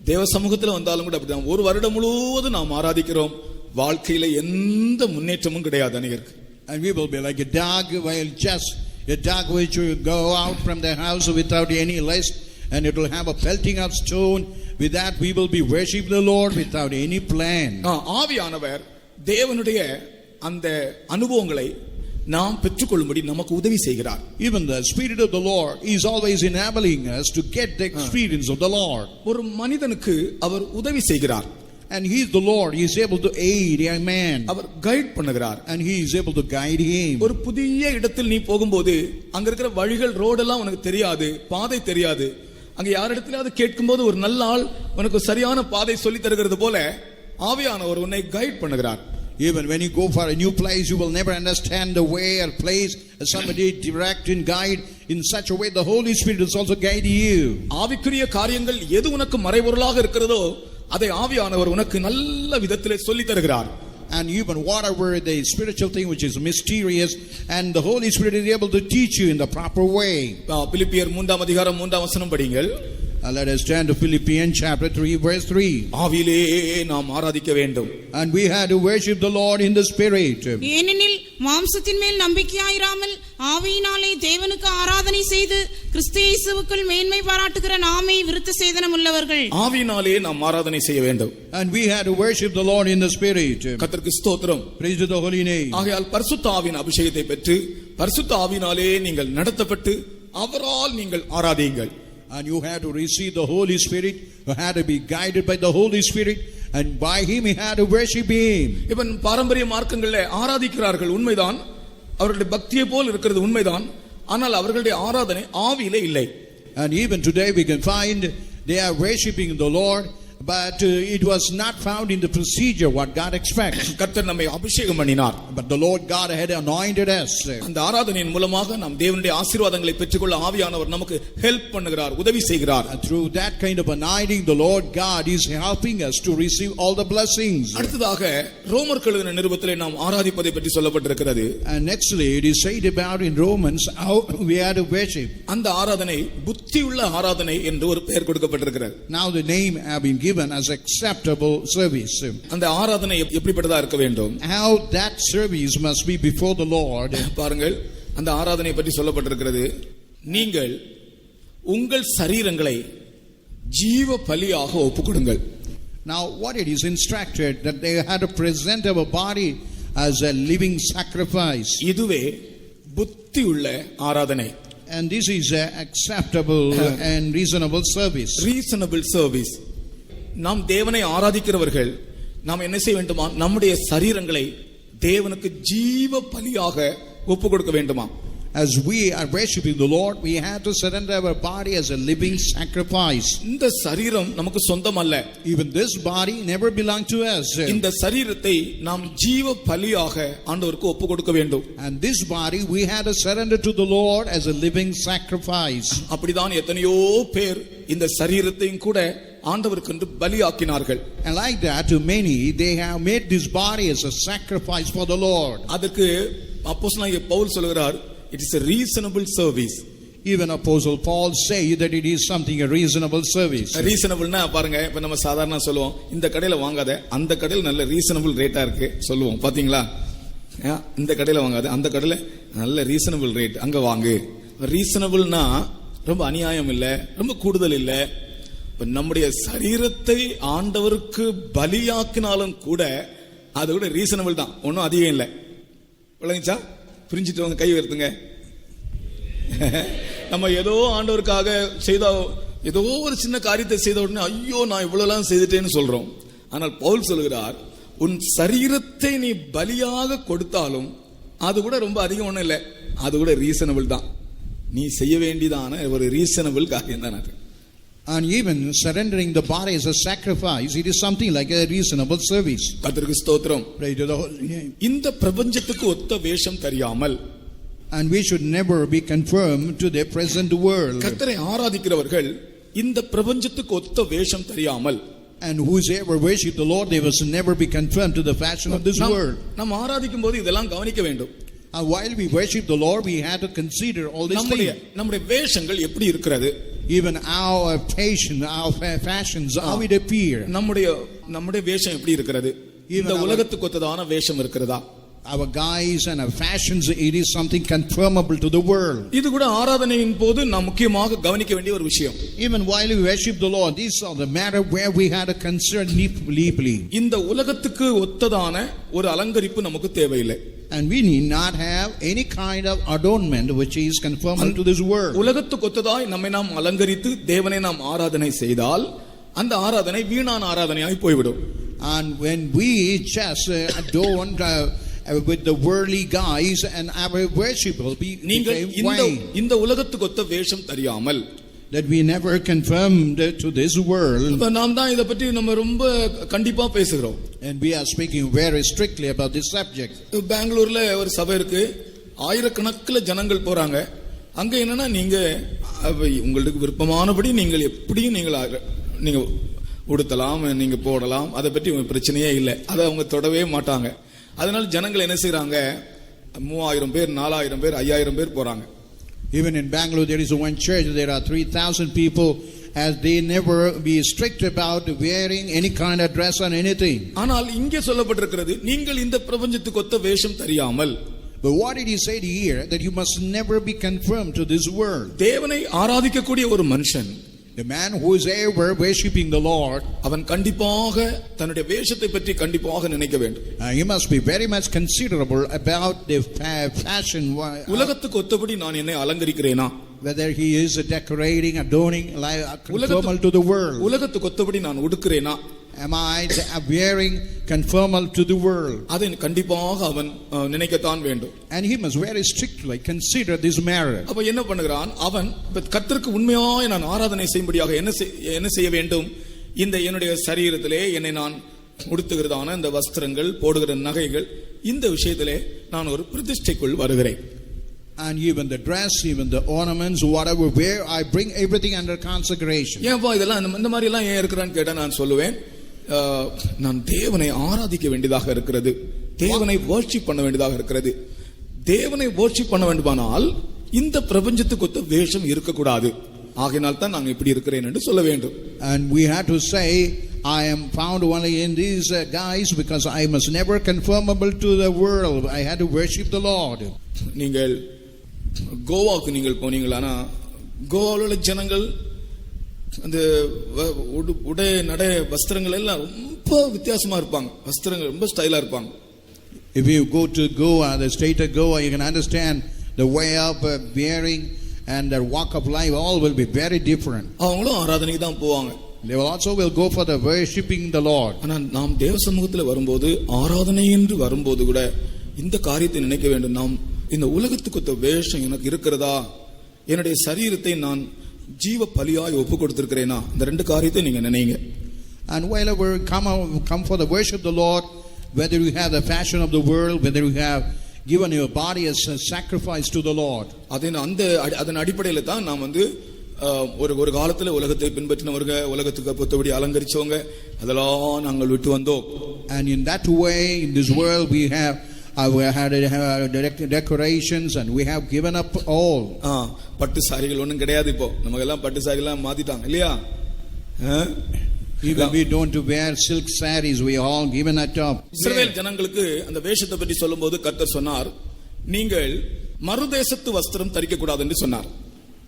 தேவ சமூகத்தில் வந்தாலும் கூட அப்படிதான். ஒரு வருடம் முழுவதும் நாம் ஆராதிக்கிறோம், வாழ்க்கையில எந்த முன்னேற்றமும் கிடையாது அநேகருக்கு.
And we will be like a dog, while just a dog which will go out from the house without any list, and it will have a pelting of stone. With that we will be worship the Lord without any plan.
ஆவியானவர் தேவனுடைய அந்த அனுபவங்களை நாம் பெற்றுக்கொள்ளும்படி நமக்கு உதவி செய்கிறார்.
Even the Spirit of the Lord is always enabling us to get the experience of the Lord.
ஒரு மனிதனுக்கு அவர் உதவி செய்கிறார்.
And He is the Lord. He is able to aid a man.
அவர் கைட் பண்ணுகிறார்.
And He is able to guide him.
ஒரு புதிய இடத்தில் நீ போகும்போது அங்க இருக்கிற வழிகள், ரோடெல்லாம் உனக்கு தெரியாது, பாதை தெரியாது. அங்க யாரிடத்திலாவது கேட்கும்போது ஒரு நல்ல ஆள் உனக்கு சரியான பாதை சொல்லி தருகிறது போல ஆவியானவர் உன்னை கைட் பண்ணுகிறார்.
Even when you go for a new place, you will never understand the way or place. Somebody direct and guide in such a way. The Holy Spirit is also guiding you.
ஆவிக்குரிய காரியங்கள் எது உனக்கு மறைபொருளாக இருக்கிறதோ அதை ஆவியானவர் உனக்கு நல்ல விதத்திலே சொல்லி தருகிறார்.
And even whatever the spiritual thing which is mysterious, and the Holy Spirit is able to teach you in the proper way.
பிலிப்பியர் 3 அதிகாரம் 3 வசனம் படிங்கள்.
Let us turn to Philippians chapter 3 verse 3.
ஆவியிலே நாம் ஆராதிக்க வேண்டும்.
And we had to worship the Lord in the Spirit.
ஏனெனில் மாம்சத்தின் மேல் நம்பிக்கையாயிராமல் ஆவியினாலே தேவனுக்கு ஆராதனை செய்து கிறிஸ்து இயேசுவுக்குள் மேன்மை பாராட்டுகிற நாமே விருத்த சேதனம் உள்ளவர்கள்.
ஆவியினாலே நாம் ஆராதனை செய்ய வேண்டும்.
And we had to worship the Lord in the Spirit.
கர்த்தருக்கு ஸ்தோத்திரம்.
Praise to the holy name.
ஆகையால் பரிசுத்த ஆவியின் அபிஷேகத்தை பெற்று பரிசுத்த ஆவியினாலே நீங்கள் நடத்தப்பட்டு அவரால் நீங்கள் ஆராதியுங்கள்.
And you had to receive the Holy Spirit. You had to be guided by the Holy Spirit, and by Him you had to worship Him.
இவன் பாரம்பரிய மார்க்கங்களிலே ஆராதிக்கிறார்கள், உண்மைதான். அவர்களுடைய பக்தியை போல் இருக்கிறது உண்மைதான். ஆனால் அவர்களுடைய ஆராதனை ஆவியிலே இல்லை.
And even today we can find they are worshiping the Lord, but it was not found in the procedure what God expects.
கர்த்தர் நம்மை அபிஷேகம் பண்ணினார்.
But the Lord God had anointed us.
அந்த ஆராதனையின் மூலமாக நாம் தேவனுடைய ஆசீர்வாதங்களை பெற்றுக்கொள்ள ஆவியானவர் நமக்கு ஹெல்ப் பண்ணுகிறார், உதவி செய்கிறார்.
And through that kind of anointing, the Lord God is helping us to receive all the blessings.
அடுத்ததாக ரோமருக்கு எழுதின நிருபத்திலே நாம் ஆராதிப்பதை பற்றி சொல்லப்பட்டிருக்கிறது.
And nextly it is said about in Romans how we are to worship.
அந்த ஆராதனை புத்தியுள்ள ஆராதனை என்று ஒரு பெயர் கொடுக்கப்பட்டிருக்கிறது.
Now the name have been given as acceptable service.
அந்த ஆராதனை எப்படிப்பட்டதா இருக்க வேண்டும்?
How that service must be before the Lord.
பாருங்கள், அந்த ஆராதனை பற்றி சொல்லப்பட்டிருக்கிறது. நீங்கள் உங்கள் சரீரங்களை ஜீவ பலியாக ஒப்புக்கொடுங்கள்.
Now what it is instructed that they had to present our body as a living sacrifice.
இதுவே புத்தியுள்ள ஆராதனை.
And this is a acceptable and reasonable service.
Reasonable service. நாம் தேவனை ஆராதிக்கிறவர்கள் நாம் என்ன செய்ய வேண்டுமா? நம்முடைய சரீரங்களை தேவனுக்கு ஜீவ பலியாக ஒப்பு கொடுக்க வேண்டுமா?
As we are worshiping the Lord, we have to surrender our body as a living sacrifice.
இந்த சரீரம் நமக்கு சொந்தம் அல்ல.
Even this body never belonged to us.
இந்த சரீரத்தை நாம் ஜீவ பலியாக ஆண்டவருக்கு ஒப்பு கொடுக்க வேண்டும்.
And this body we had to surrender to the Lord as a living sacrifice.
அப்படிதான் எத்தனையோ பேர் இந்த சரீரத்தையும் கூட ஆண்டவருக்கு என்று பலியாக்கினார்கள்.
And like that, to many they have made this body as a sacrifice for the Lord.
அதுக்கு அப்போஸ்தலனாகிய பவுல் சொல்கிறார், it is a reasonable service.
Even Apostle Paul say that it is something a reasonable service.
ரீசனபிள்னா பாருங்க, இப்ப நம்ம சாதாரண சொல்லுவோம், இந்த கடையில வாங்காத, அந்த கடையில் நல்ல ரீசனபிள் ரேட்டா இருக்கு சொல்லுவோம், பாத்தீங்களா? இந்த கடையில வாங்காது, அந்த கடையில நல்ல ரீசனபிள் ரேட், அங்க வாங்கு. ரீசனபிள்னா ரொம்ப அநியாயம் இல்ல, ரொம்ப கூடுதல் இல்ல. நம்முடைய சரீரத்தை ஆண்டவருக்கு பலியாக்கினாலும் கூட அது கூட ரீசனபிள் தான், ஒன்னும் அதிகம் இல்லை. விளங்குச்சா? புரிஞ்சுட்டு வாங்க, கை உயர்த்துங்க. நம்ம ஏதோ ஆண்டவருக்காக செய்த ஏதோ ஒரு சின்ன காரியத்தை செய்த உடனே ஐயோ நான் இவ்வளவு செய்துட்டேன்னு சொல்றோம். ஆனால் பவுல் சொல்கிறார், உன் சரீரத்தை நீ பலியாக கொடுத்தாலும் அது கூட ரொம்ப அதிகம் ஒண்ணும் இல்லை, அது கூட ரீசனபிள் தான். நீ செய்ய வேண்டியதான ஒரு ரீசனபிள் காரியம் தான் அது.
And even surrendering the body as a sacrifice, it is something like a reasonable service.
கர்த்தருக்கு ஸ்தோத்திரம்.
Praise to the holy name.
இந்த பிரபஞ்சத்துக்கு ஒத்த வேஷம் தெரியாமல்,
and we should never be conformed to the present world.
கர்த்தரை ஆராதிக்கிறவர்கள் இந்த பிரபஞ்சத்துக்கு ஒத்த வேஷம் தெரியாமல்,
and whosoever worship the Lord, they must never be conformed to the fashion of this world.
நாம் ஆராதிக்கும் போது இதெல்லாம் கவனிக்க வேண்டும்.
And while we worship the Lord, we have to consider all these things.
நம்முடைய வேஷங்கள் எப்படி இருக்கிறது,
even our fashion, our fashions, how it appear.
நம்முடைய வேஷம் எப்படி இருக்கிறது? இந்த உலகத்துக்கு ஒத்ததான வேஷம் இருக்கிறதா?
Our guise and our fashions, it is something conformable to the world.
இது கூட ஆராதனையின் போது நாம் முக்கியமாக கவனிக்க வேண்டிய ஒரு விஷயம்.
Even while we worship the Lord, these are the matter where we had to consider deeply.
இந்த உலகத்துக்கு ஒத்ததான ஒரு அலங்கரிப்பு நமக்கு தேவையில்லை.
And we need not have any kind of adornment which is conformable to this world.
உலகத்துக்கு ஒத்ததாய் நம்மை நாம் அலங்கரித்து தேவனை நாம் ஆராதனை செய்தால் அந்த ஆராதனை வீணான ஆராதனையாய் போய்விடும்.
And when we just adorn with the worldly guise, and our worship will be
இந்த உலகத்துக்கு ஒத்த வேஷம் தெரியாமல்,
that we never conformed to this world.
நாம் தான் இத பத்தி நம்ம ரொம்ப கண்டிப்பா பேசுகிறோம்.
And we are speaking very strictly about this subject.
பெங்களூர்ல ஒரு சபை இருக்கு, ஆயிரக்கணக்கில் ஜனங்கள் போறாங்க. அங்க என்னன்னா, நீங்க உங்களுக்கு விருப்பமானபடி நீங்கள் எப்படியும் நீங்க உடுத்தலாம், நீங்க போடலாம், அதை பற்றி பிரச்சனையே இல்லை, அதை அவங்க தொடவே மாட்டாங்க. அதனால ஜனங்கள் என்ன செய்யறாங்க, 3000 பேர் 4000 பேர் 5000 பேர் போறாங்க.
Even in Bangalore there is one church, there are 3000 people, as they never be strict about wearing any kind of dress or anything.
ஆனால் இங்கே சொல்லப்பட்டிருக்கிறது, நீங்கள் இந்த பிரபஞ்சத்துக்கு ஒத்த வேஷம் தெரியாமல்.
But what did he say here? That you must never be conformed to this world.
தேவனை ஆராதிக்கக்கூடிய ஒரு மனுஷன்,
the man who is ever worshiping the Lord,
அவன் கண்டிப்பாக தன்னுடைய வேஷத்தை பற்றி கண்டிப்பாக நினைக்க வேண்டும்.
He must be very much considerable about the fashion.
உலகத்துக்கு ஒத்தபடி நான் என்னை அலங்கரிக்கிறேனா,
whether he is decorating, adorning like conformal to the world.
உலகத்துக்கு ஒத்தபடி நான் உடுக்கிறேனா,
am I wearing conformal to the world?
அதை கண்டிப்பாக அவன் நினைக்கத்தான் வேண்டும்.
And he must very strictly consider this matter.
அப்ப என்ன பண்ணுகிறான் அவன், கர்த்தருக்கு உண்மையாய் நான் ஆராதனை செய்யும்படியாக என்ன செய்ய வேண்டும், இந்த என்னுடைய சரீரத்திலே என்னை நான் உடுத்துகிறதான இந்த வஸ்திரங்கள், போடுகிற நகைகள், இந்த விஷயத்திலே நான் ஒரு பிரதிஷ்டைக்குள் வருகிறேன்.
And even the dress, even the ornaments, whatever wear, I bring everything under consecration.
ஏன்பா இதெல்லாம் இந்த மாதிரி எல்லாம் ஏன் இருக்கிறான்னு கேட்டா நான் சொல்லுவேன், நான் தேவனை ஆராதிக்க வேண்டியதாக இருக்கிறது, தேவனை வர்ஷிப் பண்ண வேண்டியதாக இருக்கிறது. தேவனை வர்ஷிப் பண்ண வேண்டுமானால் இந்த பிரபஞ்சத்துக்கு ஒத்த வேஷம் இருக்கக்கூடாது. ஆகையினால் தான் நான் இப்படி இருக்கிறேன் என்று சொல்ல வேண்டும்.
And we had to say, I am found only in these guys because I must never conformable to the world. I had to worship the Lord.
நீங்கள் கோவாவுக்கு நீங்கள் போனீங்களானா, கோவாவில் உள்ள ஜனங்கள் அந்த உடை நடை வஸ்திரங்கள் எல்லாம் ரொம்ப வித்தியாசமா இருப்பாங்க. வஸ்திரங்கள் ரொம்ப ஸ்டைலா இருப்பாங்க.
If you go to Goa, the state of Goa, you can understand the way of wearing and their walk of life, all will be very different.
அவங்களும் ஆராதனைக்கு தான் போவாங்க.
They will also go for the worshiping the Lord.
ஆனால் நாம் தேவ சமூகத்தில் வரும்போது, ஆராதனை என்று வரும்போது கூட இந்த காரியத்தை நினைக்க வேண்டும். நாம் இந்த உலகத்துக்கு ஒத்த வேஷம் எனக்கு இருக்கிறதா, என்னுடைய சரீரத்தை நான் ஜீவ பலியாய் ஒப்பு கொடுத்திருக்கிறேனா, இந்த ரெண்டு காரியத்தை நீங்க நினைங்க.
And whenever come for the worship of the Lord, whether you have the fashion of the world, whether you have given your body as a sacrifice to the Lord,
அதன் அடிப்படையில் தான் நாம் ஒரு காலத்துல உலகத்தை பின்பற்றினவங்க, உலகத்துக்கு பொறுத்தபடி அலங்கரிச்சவங்க, அதெல்லாம் நாங்கள் விட்டு வந்தோம்.
And in that way, in this world we had decorations and we have given up all.
பட்டு சாரிகள் ஒண்ணும் கிடையாது. இப்போ நமக்கு எல்லாம் பட்டு சாரிகள் எல்லாம் மாத்திட்டாங்க இல்லையா?
Even we don't wear silk sarees, we all given it up.
இஸ்ரவேல் ஜனங்களுக்கு அந்த வேஷத்தை பற்றி சொல்லும்போது கர்த்தர் சொன்னார், நீங்கள் மறுதேசத்து வஸ்திரம் தரிக்க கூடாது என்று சொன்னார்.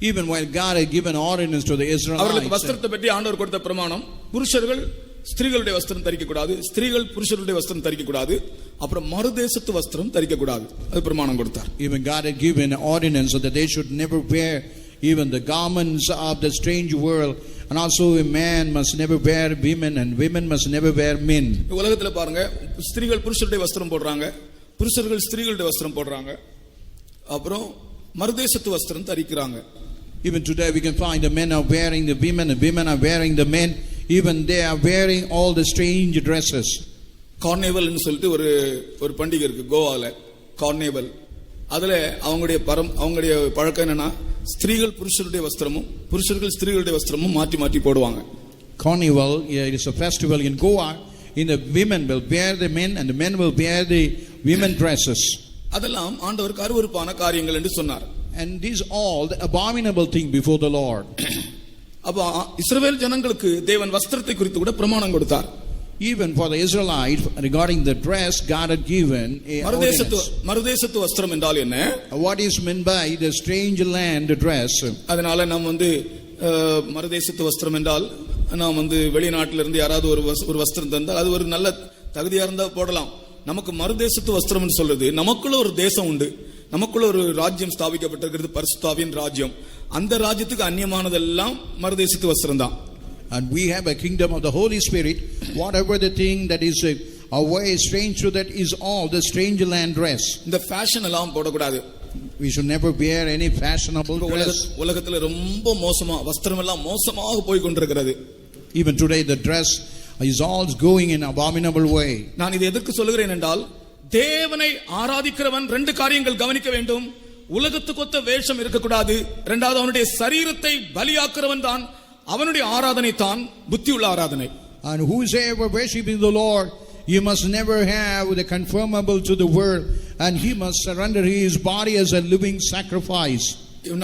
Even while God had given ordinance to the
அவர்களுக்கு
Israelites,
வஸ்திரத்தை பற்றி ஆண்டவர் கொடுத்த பிரமாணம், புருஷர்கள் ஸ்திரீகளுடைய வஸ்திரம் தரிக்க கூடாது, ஸ்திரீகள் புருஷர்களுடைய வஸ்திரம் தரிக்க கூடாது, அப்புறம் மறுதேசத்து வஸ்திரம் தரிக்க கூடாது, அது பிரமாணம் கொடுத்தார்.
even God had given ordinance so that they should never wear even the garments of the strange world, and also a man must never wear women and women must never wear men.
உலகத்துல பாருங்க, ஸ்திரீகள் புருஷருடைய வஸ்திரம் போடுறாங்க, புருஷர்கள் ஸ்திரீகளுடைய வஸ்திரம் போடுறாங்க, அப்புறம் மறுதேசத்து வஸ்திரம் தரிக்கிறாங்க.
Even today we can find the men are wearing the women and women are wearing the men, even they are wearing all the strange dresses.
கார்னேவல் னு சொல்லிட்டு ஒரு பண்டிகை இருக்கு கோவால, கார்னேவல். அதுல அவங்களுடைய பழக்கம் என்னன்னா, ஸ்திரீகள் புருஷருடைய வஸ்திரமும் புருஷர்கள் ஸ்திரீகளுடைய வஸ்திரமும் மாற்றி மாற்றி போடுவாங்க.
Carnival, it is a festival in Goa. In the women will wear the men and the men will wear the women dresses.
அதெல்லாம் ஆண்டவருக்கு அருவருப்பான காரியங்கள் என்று சொன்னார்.
And these all the abominable thing before the Lord.
அப்ப இஸ்ரவேல் ஜனங்களுக்கு தேவன் வஸ்திரத்தை குறித்து கூட பிரமாணம் கொடுத்தார்.
Even for the Israelites regarding the dress, God had given a ordinance.
மறுதேசத்து வஸ்திரம் என்றால் என்ன?
What is meant by the strange land dress?
அதனால நாம் மறுதேசத்து வஸ்திரம் என்றால் நாம் வெளிநாட்டில இருந்து யாராவது ஒரு வஸ்திரம் தந்தால் அது ஒரு நல்ல தகுதியா இருந்தா போடலாம். நமக்கு மறுதேசத்து வஸ்திரம் என்று சொல்றது, நமக்குள்ள ஒரு தேசம் உண்டு, நமக்குள்ள ஒரு ராஜ்யம் ஸ்தாபிக்கப்பட்டிருக்கிறது, பரிசுத்தாவின் ராஜ்யம். அந்த ராஜ்யத்துக்கு அந்நியமானதெல்லாம் மறுதேசத்து வஸ்திரம் தான்.
And we have a kingdom of the Holy Spirit. Whatever the thing that is away strange to that is all the strange land dress.
இந்த ஃபேஷன் எல்லாம் போடக்கூடாது.
We should never wear any fashionable dress.
உலகத்துல ரொம்ப மோசமா வஸ்திரம் எல்லாம் மோசமாக போய் கொண்டிருக்கிறது.
Even today the dress is all going in abominable way.
நான் இதை எதற்கு சொல்லுகிறேன் என்றால், தேவனை ஆராதிக்கிறவன் ரெண்டு காரியங்கள் கவனிக்க வேண்டும். உலகத்துக்கொத்த வேஷம் இருக்கக்கூடாது. இரண்டாவது, அவனுடைய சரீரத்தை பலியாக்குறவன் தான் அவனுடைய ஆராதனை தான் புத்தியுள்ள ஆராதனை.
And whosoever worshiping the Lord, he must never have the conformable to the world, and he must surrender his body as a living sacrifice.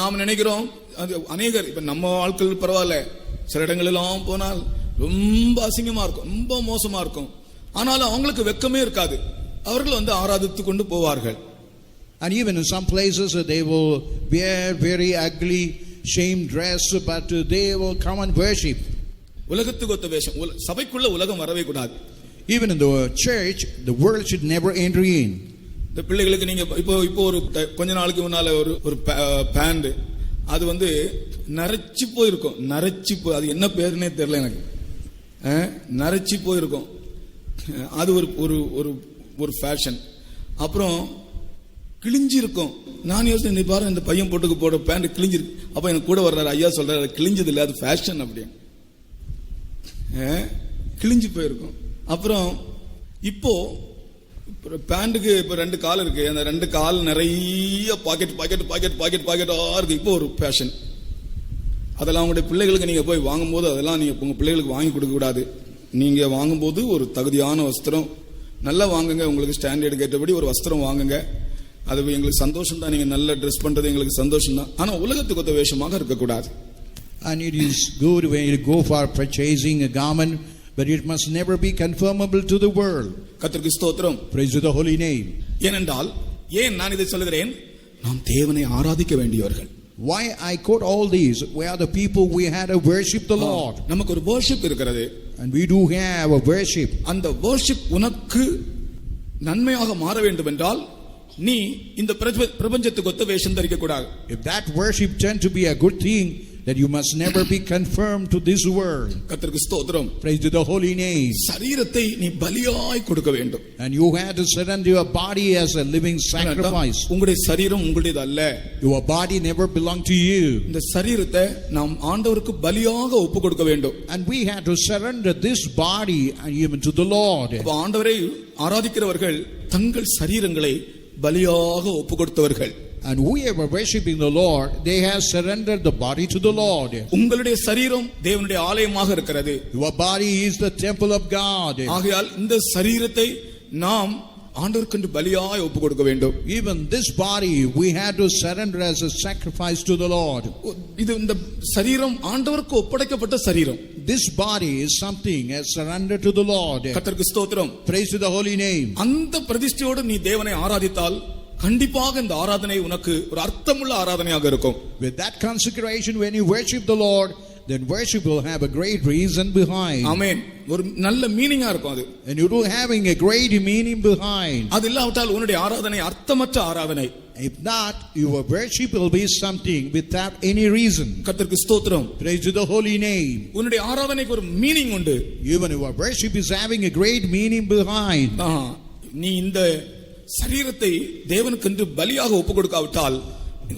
நாம் நினைக்கிறோம், அநேகர் இப்ப நம்ம ஆட்கள் பரவாயில்ல, சில இடங்களெல்லாம் போனால் ரொம்ப அசிங்கமா இருக்கும், ரொம்ப மோசமா இருக்கும். ஆனாலும் அவங்களுக்கு வெக்கமே இருக்காது. அவர்கள் ஆராதித்து கொண்டு போவார்கள்.
And even in some places they will wear very ugly shame dress, but they will come and worship.
உலகத்துக்கு ஒத்த வேஷம், சபைக்குள்ள உலகம் வரவே கூடாது.
Even in the church the world should never enter in.
இந்த பிள்ளைகளுக்கு நீங்க இப்போ ஒரு கொஞ்ச நாளுக்கு முன்னால ஒரு பேண்ட், அது நரைச்சி போயிருக்கும். அது என்ன பேருன்னே தெரியல எனக்கு. நரைச்சி போயிருக்கும். அது ஒரு ஃபேஷன். அப்புறம் கிழிஞ்சி இருக்கும். நான் யோசிச்சேன், நீ பாரு இந்த பையன் போட பேண்ட் கிழிஞ்சிருக்கு. அப்ப எனக்கு கூட வர்றாரு, ஐயா சொல்றாரு, கிழிஞ்சது இல்லை, அது ஃபேஷன். அப்படியே கிழிஞ்சு போயிருக்கும். அப்புறம் இப்போ பேண்ட்டுக்கு இப்போ 2 கால் இருக்கு, அந்த 2 கால் நிறைய பாக்கெட்டா இருக்கு. இப்போ ஒரு ஃபேஷன். அதெல்லாம் உங்களுடைய பிள்ளைகளுக்கு நீங்க போய் வாங்கும்போது அதெல்லாம் நீங்க உங்க பிள்ளைகளுக்கு வாங்கி கொடுக்க கூடாது. நீங்க வாங்கும்போது ஒரு தகுதியான வஸ்திரம் நல்லா வாங்குங்க. உங்களுக்கு ஸ்டாண்டர்டு கேட்டபடி ஒரு வஸ்திரம் வாங்குங்க. அது எங்களுக்கு சந்தோஷம் தான், நீங்க நல்ல ட்ரெஸ் பண்றது எங்களுக்கு சந்தோஷம் தான். ஆனா உலகத்துக்கு ஒத்த வேஷமாக இருக்கக்கூடாது.
And it is good when you go for purchasing a garment, but it must never be conformable to the world.
கர்த்தருக்கு ஸ்தோத்திரம்.
Praise to the holy name.
ஏனென்றால், ஏன் நான் இதை சொல்கிறேன், நாம் தேவனை ஆராதிக்க வேண்டியவர்கள்.
Why I quote all these? We are the people, we had to worship the Lord.
நமக்கு ஒரு worship இருக்கிறது.
And we do have a worship.
அந்த worship உனக்கு நன்மையாக மாற வேண்டும் என்றால், நீ இந்த பிரபஞ்சத்துக்கு ஒத்த வேஷம் தரிக்க கூடாது.
If that worship tend to be a good thing, that you must never be conformed to this world.
கர்த்தருக்கு ஸ்தோத்திரம்.
Praise to the holy name.
சரீரத்தை நீ பலியாய் கொடுக்க வேண்டும்.
And you have to surrender your body as a living sacrifice.
உங்களுடைய சரீரம் உங்களுடையது அல்ல.
Your body never belong to you.
இந்த சரீரத்தை நாம் ஆண்டவருக்கு பலியாக ஒப்பு கொடுக்க வேண்டும்.
And we have to surrender this body even to the Lord.
அப்ப ஆண்டவரை ஆராதிக்கிறவர்கள் தங்கள் சரீரங்களை பலியாக ஒப்பு கொடுத்தவர்கள்.
And whoever worshiping the Lord, they have surrendered the body to the Lord.
உங்களுடைய சரீரம் தேவனுடைய ஆலயமாக இருக்கிறது.
Your body is the temple of God.
ஆகையால் இந்த சரீரத்தை நாம் ஆண்டவருக்கு பலியாய் ஒப்பு கொடுக்க வேண்டும்.
Even this body we had to surrender as a sacrifice to the Lord.
இது இந்த சரீரம் ஆண்டவருக்கு ஒப்படைக்கப்பட்ட சரீரம்.
this body is something as surrendered to the Lord.
கர்த்தருக்கு ஸ்தோத்திரம்.
Praise to the holy name.
அந்த பிரதிஷ்டையோடு நீ தேவனை ஆராதித்தால் கண்டிப்பாக இந்த ஆராதனை உனக்கு ஒரு அர்த்தமுள்ள ஆராதனையாக இருக்கும்.
With that consecration, when you worship the Lord, then worship will have a great reason behind.
ஆமென். ஒரு நல்ல மீனிங்கா இருக்கும் அது.
And you will having a great meaning behind.
அது இல்லாவிட்டால் உன்னுடைய ஆராதனை அர்த்தமற்ற ஆராதனை.
If not, your worship will be something without any reason.
கர்த்தருக்கு ஸ்தோத்திரம்.
Praise to the holy name.
உன்னுடைய ஆராதனைக்கு ஒரு மீனிங் உண்டு.
Even your worship is having a great meaning behind.
நீ இந்த சரீரத்தை தேவனுக்கென்று பலியாக ஒப்புக் கொடுக்காவிட்டால்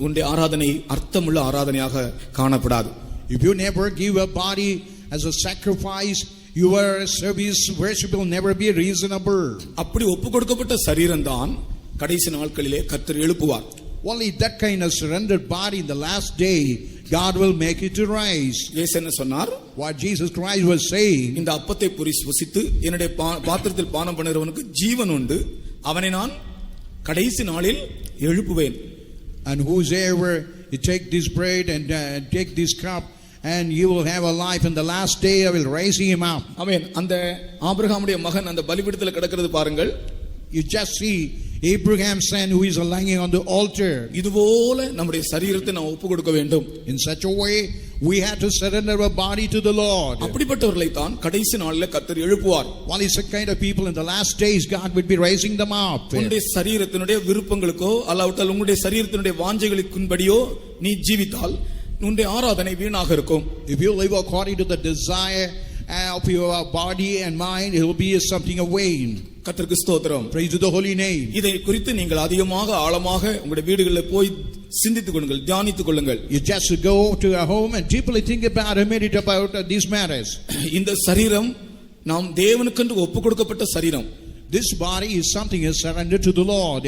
உன்னுடைய ஆராதனை அர்த்தமுள்ள ஆராதனையாக காணப்படாது.
If you never give a body as a sacrifice, your service worship will never be reasonable.
அப்படி ஒப்புக் கொடுக்கப்பட்ட சரீரம் தான் கடைசி நாட்களிலே கர்த்தர் எழுப்புவார்.
Only that kind of surrendered body in the last day, God will make it to rise.
இயேசு என்ன சொன்னார்?
What Jesus Christ was saying,
இந்த அப்பத்தை புசித்து என்னுடைய பாத்திரத்தில் பானம் பண்ணுகிறவனுக்கு ஜீவன் உண்டு, அவனை நான் கடைசி நாளில் எழுப்புவேன்.
and whosoever you take this bread and take this cup, and you will have a life in the last day, I will raise him up.
ஆமென். அந்த ஆபிரகாமுடைய மகன் அந்த பலிபீடத்தில் கிடக்கிறது பாருங்கள்.
You just see Abraham's son who is lying on the altar.
இதுபோல நம்முடைய சரீரத்தை நாம் ஒப்புக் கொடுக்க வேண்டும்.
In such a way we have to surrender our body to the Lord.
அப்படிப்பட்டவர்களை தான் கடைசி நாளில் கர்த்தர் எழுப்புவார்.
One is the kind of people in the last days God will be raising them up.
உன்னுடைய சரீரத்தினுடைய விருப்பங்களுக்கோ அல்லாவிட்டால் உன்னுடைய சரீரத்தினுடைய வாஞ்சைகளுக்குன்படியோ நீ ஜீவித்தால் உன்னுடைய ஆராதனை வீணாக இருக்கும்.
If you live according to the desire of your body and mind, it will be something of vain.
கர்த்தருக்கு ஸ்தோத்திரம்.
Praise to the holy name.
இதை குறித்து நீங்கள் அதிகமாக ஆழமாக உங்களுடைய வீடுகளில் போய் சிந்தித்துக் கொள்ளுங்கள், தியானித்துக் கொள்ளுங்கள்.
You just go to your home and deeply think about and meditate about these matters.
இந்த சரீரம் நாம் தேவனுக்கென்று ஒப்புக் கொடுக்கப்பட்ட சரீரம்.
This body is something is surrendered to the Lord.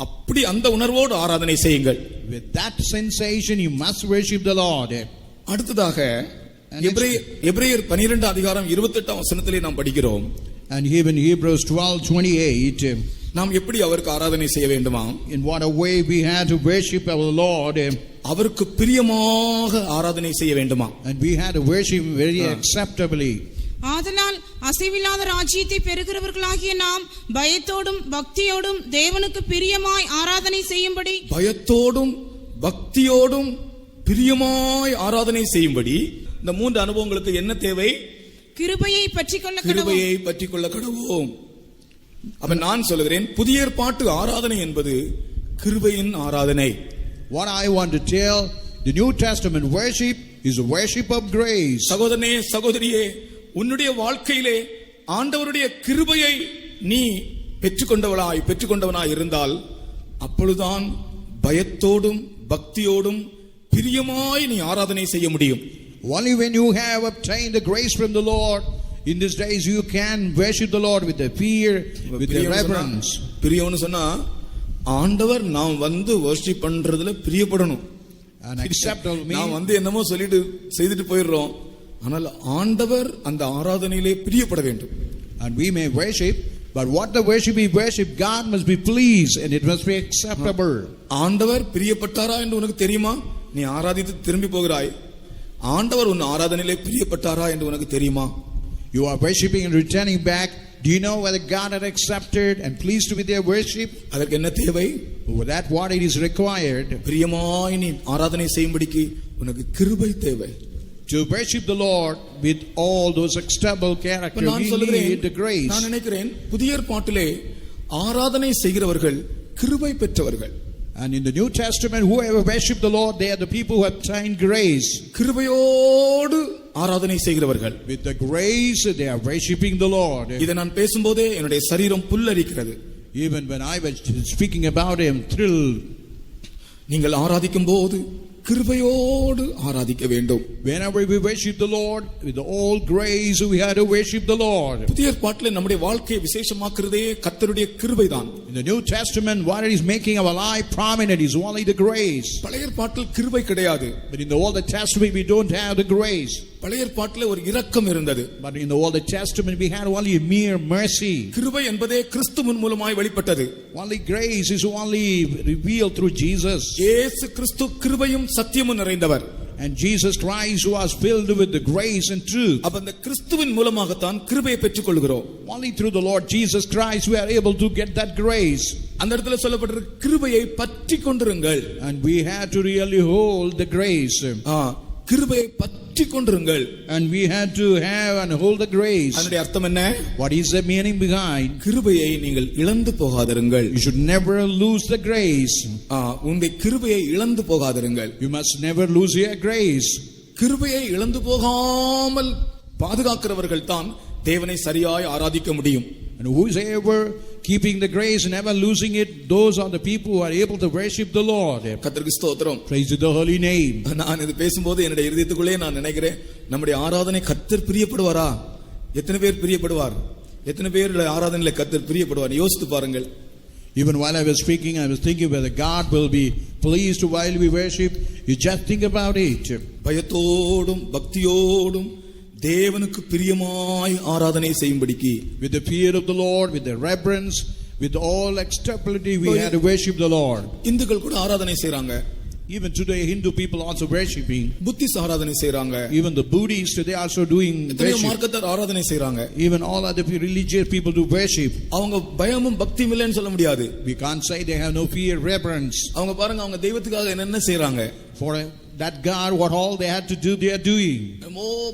அப்படி அந்த உணர்வோடு ஆராதனை செய்யுங்கள்.
With that sensation you must worship the Lord.
அடுத்ததாக எபிரேயர் 12 அதிகாரம் 28 வசனத்திலே நாம் படிக்கிறோம்.
And even Hebrews 12:28,
நாம் எப்படி அவருக்கு ஆராதனை செய்ய வேண்டுமா?
in what a way we had to worship our Lord.
அவருக்கு பிரியமாக ஆராதனை செய்ய வேண்டுமா?
And we had to worship very acceptably.
ஆதலால் அசைவில்லாத ராஜ்யத்தை பெறுகிறவர்களாகிய நாம் பயத்தோடும் பக்தியோடும் தேவனுக்கு பிரியமாய் ஆராதனை செய்யும்படி
பயத்தோடும் பக்தியோடும் பிரியமாய் ஆராதனை செய்யும்படி இந்த மூன்று அனுபவங்களுக்கு என்ன தேவை?
கிருபையை பற்றிக்கொள்ள
கிருபையை பற்றிக்கொள்ள கடவோம். அப்ப நான் சொல்லுகிறேன், புதிய ஏற்பாட்டு ஆராதனை என்பது கிருபையின் ஆராதனை.
What I want to tell, the New Testament worship is a worship of grace.
சகோதரனே சகோதரியே, உன்னுடைய வாழ்க்கையிலே ஆண்டவருடைய கிருபையை நீ பெற்றுக்கொண்டவனாய் இருந்தால் அப்பொழுதுதான் பயத்தோடும் பக்தியோடும் பிரியமாய் நீ ஆராதனை செய்ய முடியும்.
Only when you have obtained the grace from the Lord in these days you can worship the Lord with the fear, with the reverence.
பிரியம்னு சொன்னா ஆண்டவர் நாம் வந்து வர்ஷிப் பண்றதுல பிரியப்படணும்.
And acceptable means
நாம் வந்து என்னமோ சொல்லிட்டு செய்துட்டு போயிடுறோம், ஆனால் ஆண்டவர் அந்த ஆராதனையிலே பிரியப்பட வேண்டும்.
And we may worship, but what the worship we worship, God must be pleased and it must be acceptable.
ஆண்டவர் பிரியப்பட்டாரா என்று உனக்கு தெரியுமா? நீ ஆராதித்து திரும்பி போகிறாய், ஆண்டவர் உன் ஆராதனையிலே பிரியப்பட்டாரா என்று உனக்கு தெரியுமா?
You are worshiping and returning back. Do you know whether God had accepted and pleased with their worship?
அதற்கு என்ன தேவை?
For that what it is required.
பிரியமாய் நீ ஆராதனை செய்யும்படிக்கு உனக்கு கிருபை தேவை.
To worship the Lord with all those acceptable character, we need the grace.
நான் நினைக்கிறேன் புதிய ஏற்பாட்டிலே ஆராதனை செய்கிறவர்கள் கிருபை பெற்றவர்கள்.
And in the New Testament, whoever worship the Lord, they are the people who obtain grace.
கிருபையோடு ஆராதனை செய்கிறவர்கள்.
With the grace, they are worshiping the Lord.
இதை நான் பேசும்போதே என்னுடைய சரீரம் புல்லரிக்கிறது.
Even when I was speaking about him, thrilled.
நீங்கள் ஆராதிக்கும் போது கிருபையோடு ஆராதிக்க வேண்டும்.
Whenever we worship the Lord with all grace, we have to worship the Lord.
புதிய ஏற்பாட்டிலே நம்முடைய வாழ்க்கையை விசேஷமாக்குறதே கர்த்தருடைய கிருபைதான்.
In the New Testament, what is making our life prominent is only the grace.
பழைய ஏற்பாட்டில் கிருபை கிடையாது.
But in the Old Testament, we don't have the grace.
பழைய ஏற்பாட்டிலே ஒரு இரக்கம் இருந்தது.
But in the Old Testament, we had only a mere mercy.
கிருபை என்பதே கிறிஸ்துவின் மூலமாய் வெளிப்பட்டது.
Only grace is only revealed through Jesus.
இயேசு கிறிஸ்து கிருபையும் சத்தியமும் நிறைந்தவர்.
And Jesus Christ was filled with the grace and truth.
அப்ப அந்த கிறிஸ்துவின் மூலமாகத்தான் கிருபையை பெற்றுக்கொள்கிறோம்.
Only through the Lord Jesus Christ we are able to get that grace.
அந்த இடத்துல சொல்லப்பட்டிருக்கிற கிருபையை பற்றி கொண்டிருங்கள்.
And we had to really hold the grace.
கிருபையை பற்றி கொண்டிருங்கள்.
And we had to have and hold the grace.
அதனுடைய அர்த்தம் என்ன?
What is the meaning behind?
கிருபையை நீங்கள் இழந்து போகாதிருங்கள்.
You should never lose the grace.
உங்களுடைய கிருபையை இழந்து போகாதிருங்கள்.
You must never lose your grace.
கிருபையை இழந்து போகாமல் பாதுகாக்கிறவர்கள் தான் தேவனை சரியாய் ஆராதிக்க முடியும்.
And whoever keeping the grace and never losing it, those are the people who are able to worship the Lord.
கர்த்தருக்கு ஸ்தோத்திரம்.
Praise to the holy name.
நான் இது பேசும்போது என்னுடைய இதயத்துக்குள்ளே நான் நினைக்கிறேன், நம்முடைய ஆராதனை கர்த்தர் பிரியப்படுவாரா? எத்தனை பேர் பிரியப்படுவார்? எத்தனை பேருடைய ஆராதனையில கர்த்தர் பிரியப்படுவார்? யோசித்து பாருங்கள்.
Even while I was speaking, I was thinking whether God will be pleased while we worship. You just think about it.
பயத்தோடும் பக்தியோடும் தேவனுக்கு பிரியமாய் ஆராதனை செய்யும்படிக்கு,
with the fear of the Lord, with the reverence, with all acceptability, we had to worship the Lord.
இந்துக்கள் கூட ஆராதனை செய்றாங்க.
Even today Hindu people also worshiping.
Buddhist ஆராதனை செய்றாங்க.
Even the Buddhists they also doing worship.
மார்க்கத்தார் ஆராதனை செய்றாங்க.
Even all other religious people do worship.
அவங்க பயமும் பக்தியும் இல்லைன்னு சொல்ல முடியாது.
We can't say they have no fear, reverence.
அவங்க பாருங்க, அவங்க தெய்வத்துக்காக என்னென்ன செய்றாங்க.
For that God, what all they had to do, they are doing.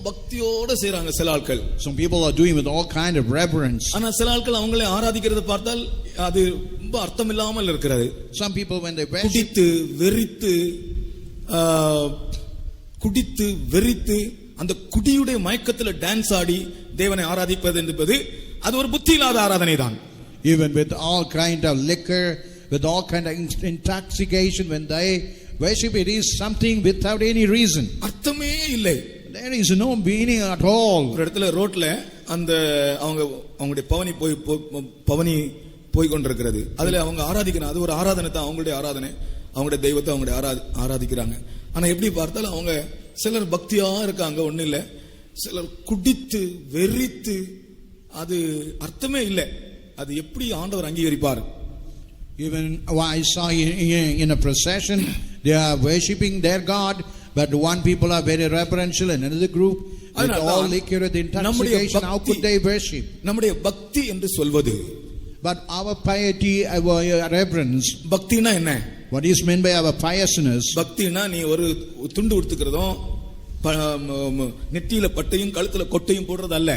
பக்தியோட செய்றாங்க சில ஆட்கள்.
Some people are doing with all kind of reverence.
ஆனா சில ஆட்கள் அவங்களே ஆராதிக்கிறத பார்த்தால் அது ரொம்ப அர்த்தம் இல்லாமல் இருக்கிறது.
Some people when they worship,
குடித்து வெறித்து அந்த குடியுடைய மயக்கத்துல டான்ஸ் ஆடி தேவனை ஆராதிப்பது என்பது அது ஒரு புத்தி இல்லாத ஆராதனை தான்.
Even with all kind of liquor, with all kind of intoxication, when they worship, it is something without any reason.
அர்த்தமே இல்லை.
There is no meaning at all.
ஒரு இடத்துல ரோட்ல அந்த அவங்களுடைய பவனி போய் கொண்டிருக்கிறது. அதுல அவங்க ஆராதிக்கிறாங்க. அது ஒரு ஆராதனை தான், அவங்களுடைய ஆராதனை, அவங்களுடைய தெய்வத்தை அவங்க ஆராதிக்கிறாங்க. ஆனா எப்படி பார்த்தாலும் அவங்க சிலர் பக்தியா இருக்காங்க, ஒண்ணு இல்ல. சிலர் குடித்து வெறித்து, அது அர்த்தமே இல்லை. அது எப்படி ஆண்டவர் அங்கீகரிப்பார்?
Even I saw in a procession, they are worshiping their God, but one people are very reverential and another group with all liquor and intoxication. How could they worship?
நம்முடைய பக்தி என்று சொல்வது,
but our piety, our reverence.
பக்தினா என்ன?
What is meant by our piousness?
பக்தினா நீ ஒரு துண்டு உடுத்துக்கிறதும் நெற்றியில பட்டையும் கழுத்துல கொட்டையும் போடுறது அல்ல.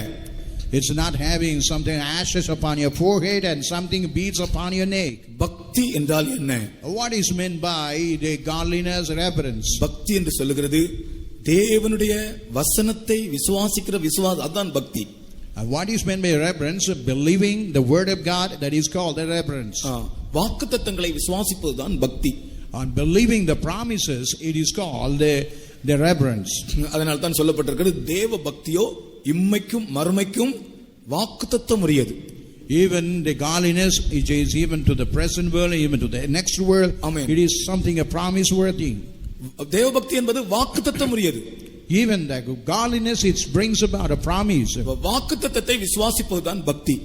It's not having something ashes upon your forehead and something beads upon your neck.
பக்தி என்றால் என்ன?
What is meant by the godliness, reverence?
பக்தி என்று சொல்லுகிறது தேவனுடைய வசனத்தை விசுவாசிக்கிற விசுவாசம், அதான் பக்தி.
What is meant by reverence? Believing the word of God, that is called the reverence.
வாக்குத்தத்தங்களை விசுவாசிப்பதுதான் பக்தி.
On believing the promises, it is called the reverence.
அதனால தான் சொல்லப்பட்டிருக்கிறது தேவ பக்தியோ இம்மைக்கும் மறுமைக்கும் வாக்குத்தத்தம் உரியது.
Even the godliness is even to the present world, even to the next world.
Amen.
It is something a promise worthy.
தேவ பக்தி என்பது வாக்குத்தத்தம் உரியது.
Even the godliness, it brings about a promise.
வாக்குத்தத்தத்தை விசுவாசிப்பதுதான் பக்தி.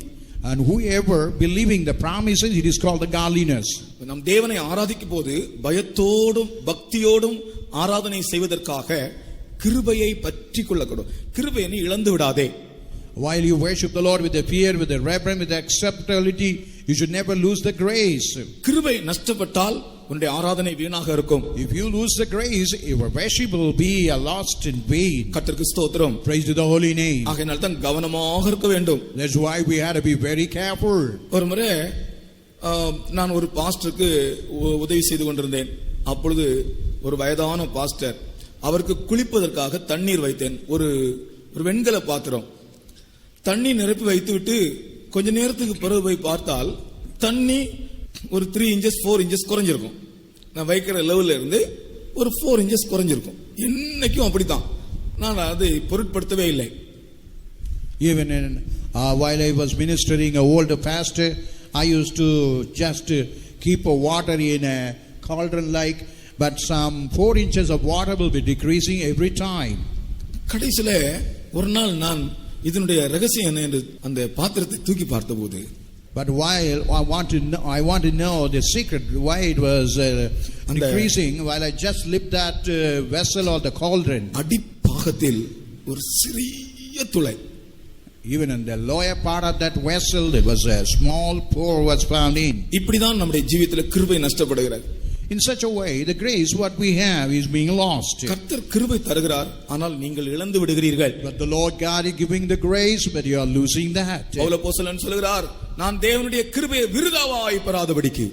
And whoever believing the promises, it is called the godliness.
நாம் தேவனை ஆராதிக்கும் போது பயத்தோடும் பக்தியோடும் ஆராதனை செய்வதற்காக கிருபையை பற்றி கொள்ளக்கூடும். கிருபையை நீ இழந்து விடாதே.
While you worship the Lord with the fear, with the reverence, with the acceptability, you should never lose the grace.
கிருபை நஷ்டப்பட்டால் உன்னுடைய ஆராதனை வீணாக இருக்கும்.
If you lose the grace, your worship will be lost in vain.
கர்த்தருக்கு ஸ்தோத்திரம்.
Praise to the holy name.
ஆகையால் தான் கவனமாக இருக்க வேண்டும்.
That's why we had to be very careful.
ஒரு முறை நான் ஒரு பாஸ்டருக்கு உதவி செய்து கொண்டிருந்தேன். அப்பொழுது ஒரு வயதான பாஸ்டர், அவருக்கு குளிப்பதற்காக தண்ணீர் வைத்தேன். ஒரு வெண்கல பாத்திரம் தண்ணி நிரப்பி வைத்துவிட்டு கொஞ்ச நேரத்துக்கு பிறகு போய் பார்த்தால் தண்ணி ஒரு 3 inches 4 inches குறைஞ்சிருக்கும். நான் வைக்கிற லெவல்ல இருந்து ஒரு 4 inches குறைஞ்சிருக்கும். என்னைக்கும் அப்படித்தான். நான் அதை பொருட்படுத்தவே இல்லை.
Even while I was ministering a older pastor, I used to just keep a water in a cauldron like, but some 4 inches of water will be decreasing every time. கடைசில
ஒரு நாள் நான் இதனுடைய ரகசியம் என்ன என்று அந்த பாத்திரத்தை தூக்கி பார்த்தபோது,
But while I want to know the secret why it was decreasing, while I just lift that vessel or the cauldron,
அடிப்பாகத்தில் ஒரு சிறிய துளை,
even in the lower part of that vessel, there was a small pore was found in.
இப்படிதான் நம்முடைய ஜீவியத்தில் கிருபை நஷ்டப்படுகிறது.
In such a way, the grace what we have is being lost.
கர்த்தர் கிருபை தருகிறார், ஆனால் நீங்கள் இழந்து விடுகிறீர்கள்.
But the Lord God is giving the grace, but you are losing that.
Pavul அப்போஸ்தலன் சொல்கிறார், நான் தேவனுடைய கிருபையை விருதாவாய் பெறாதபடிக்கு.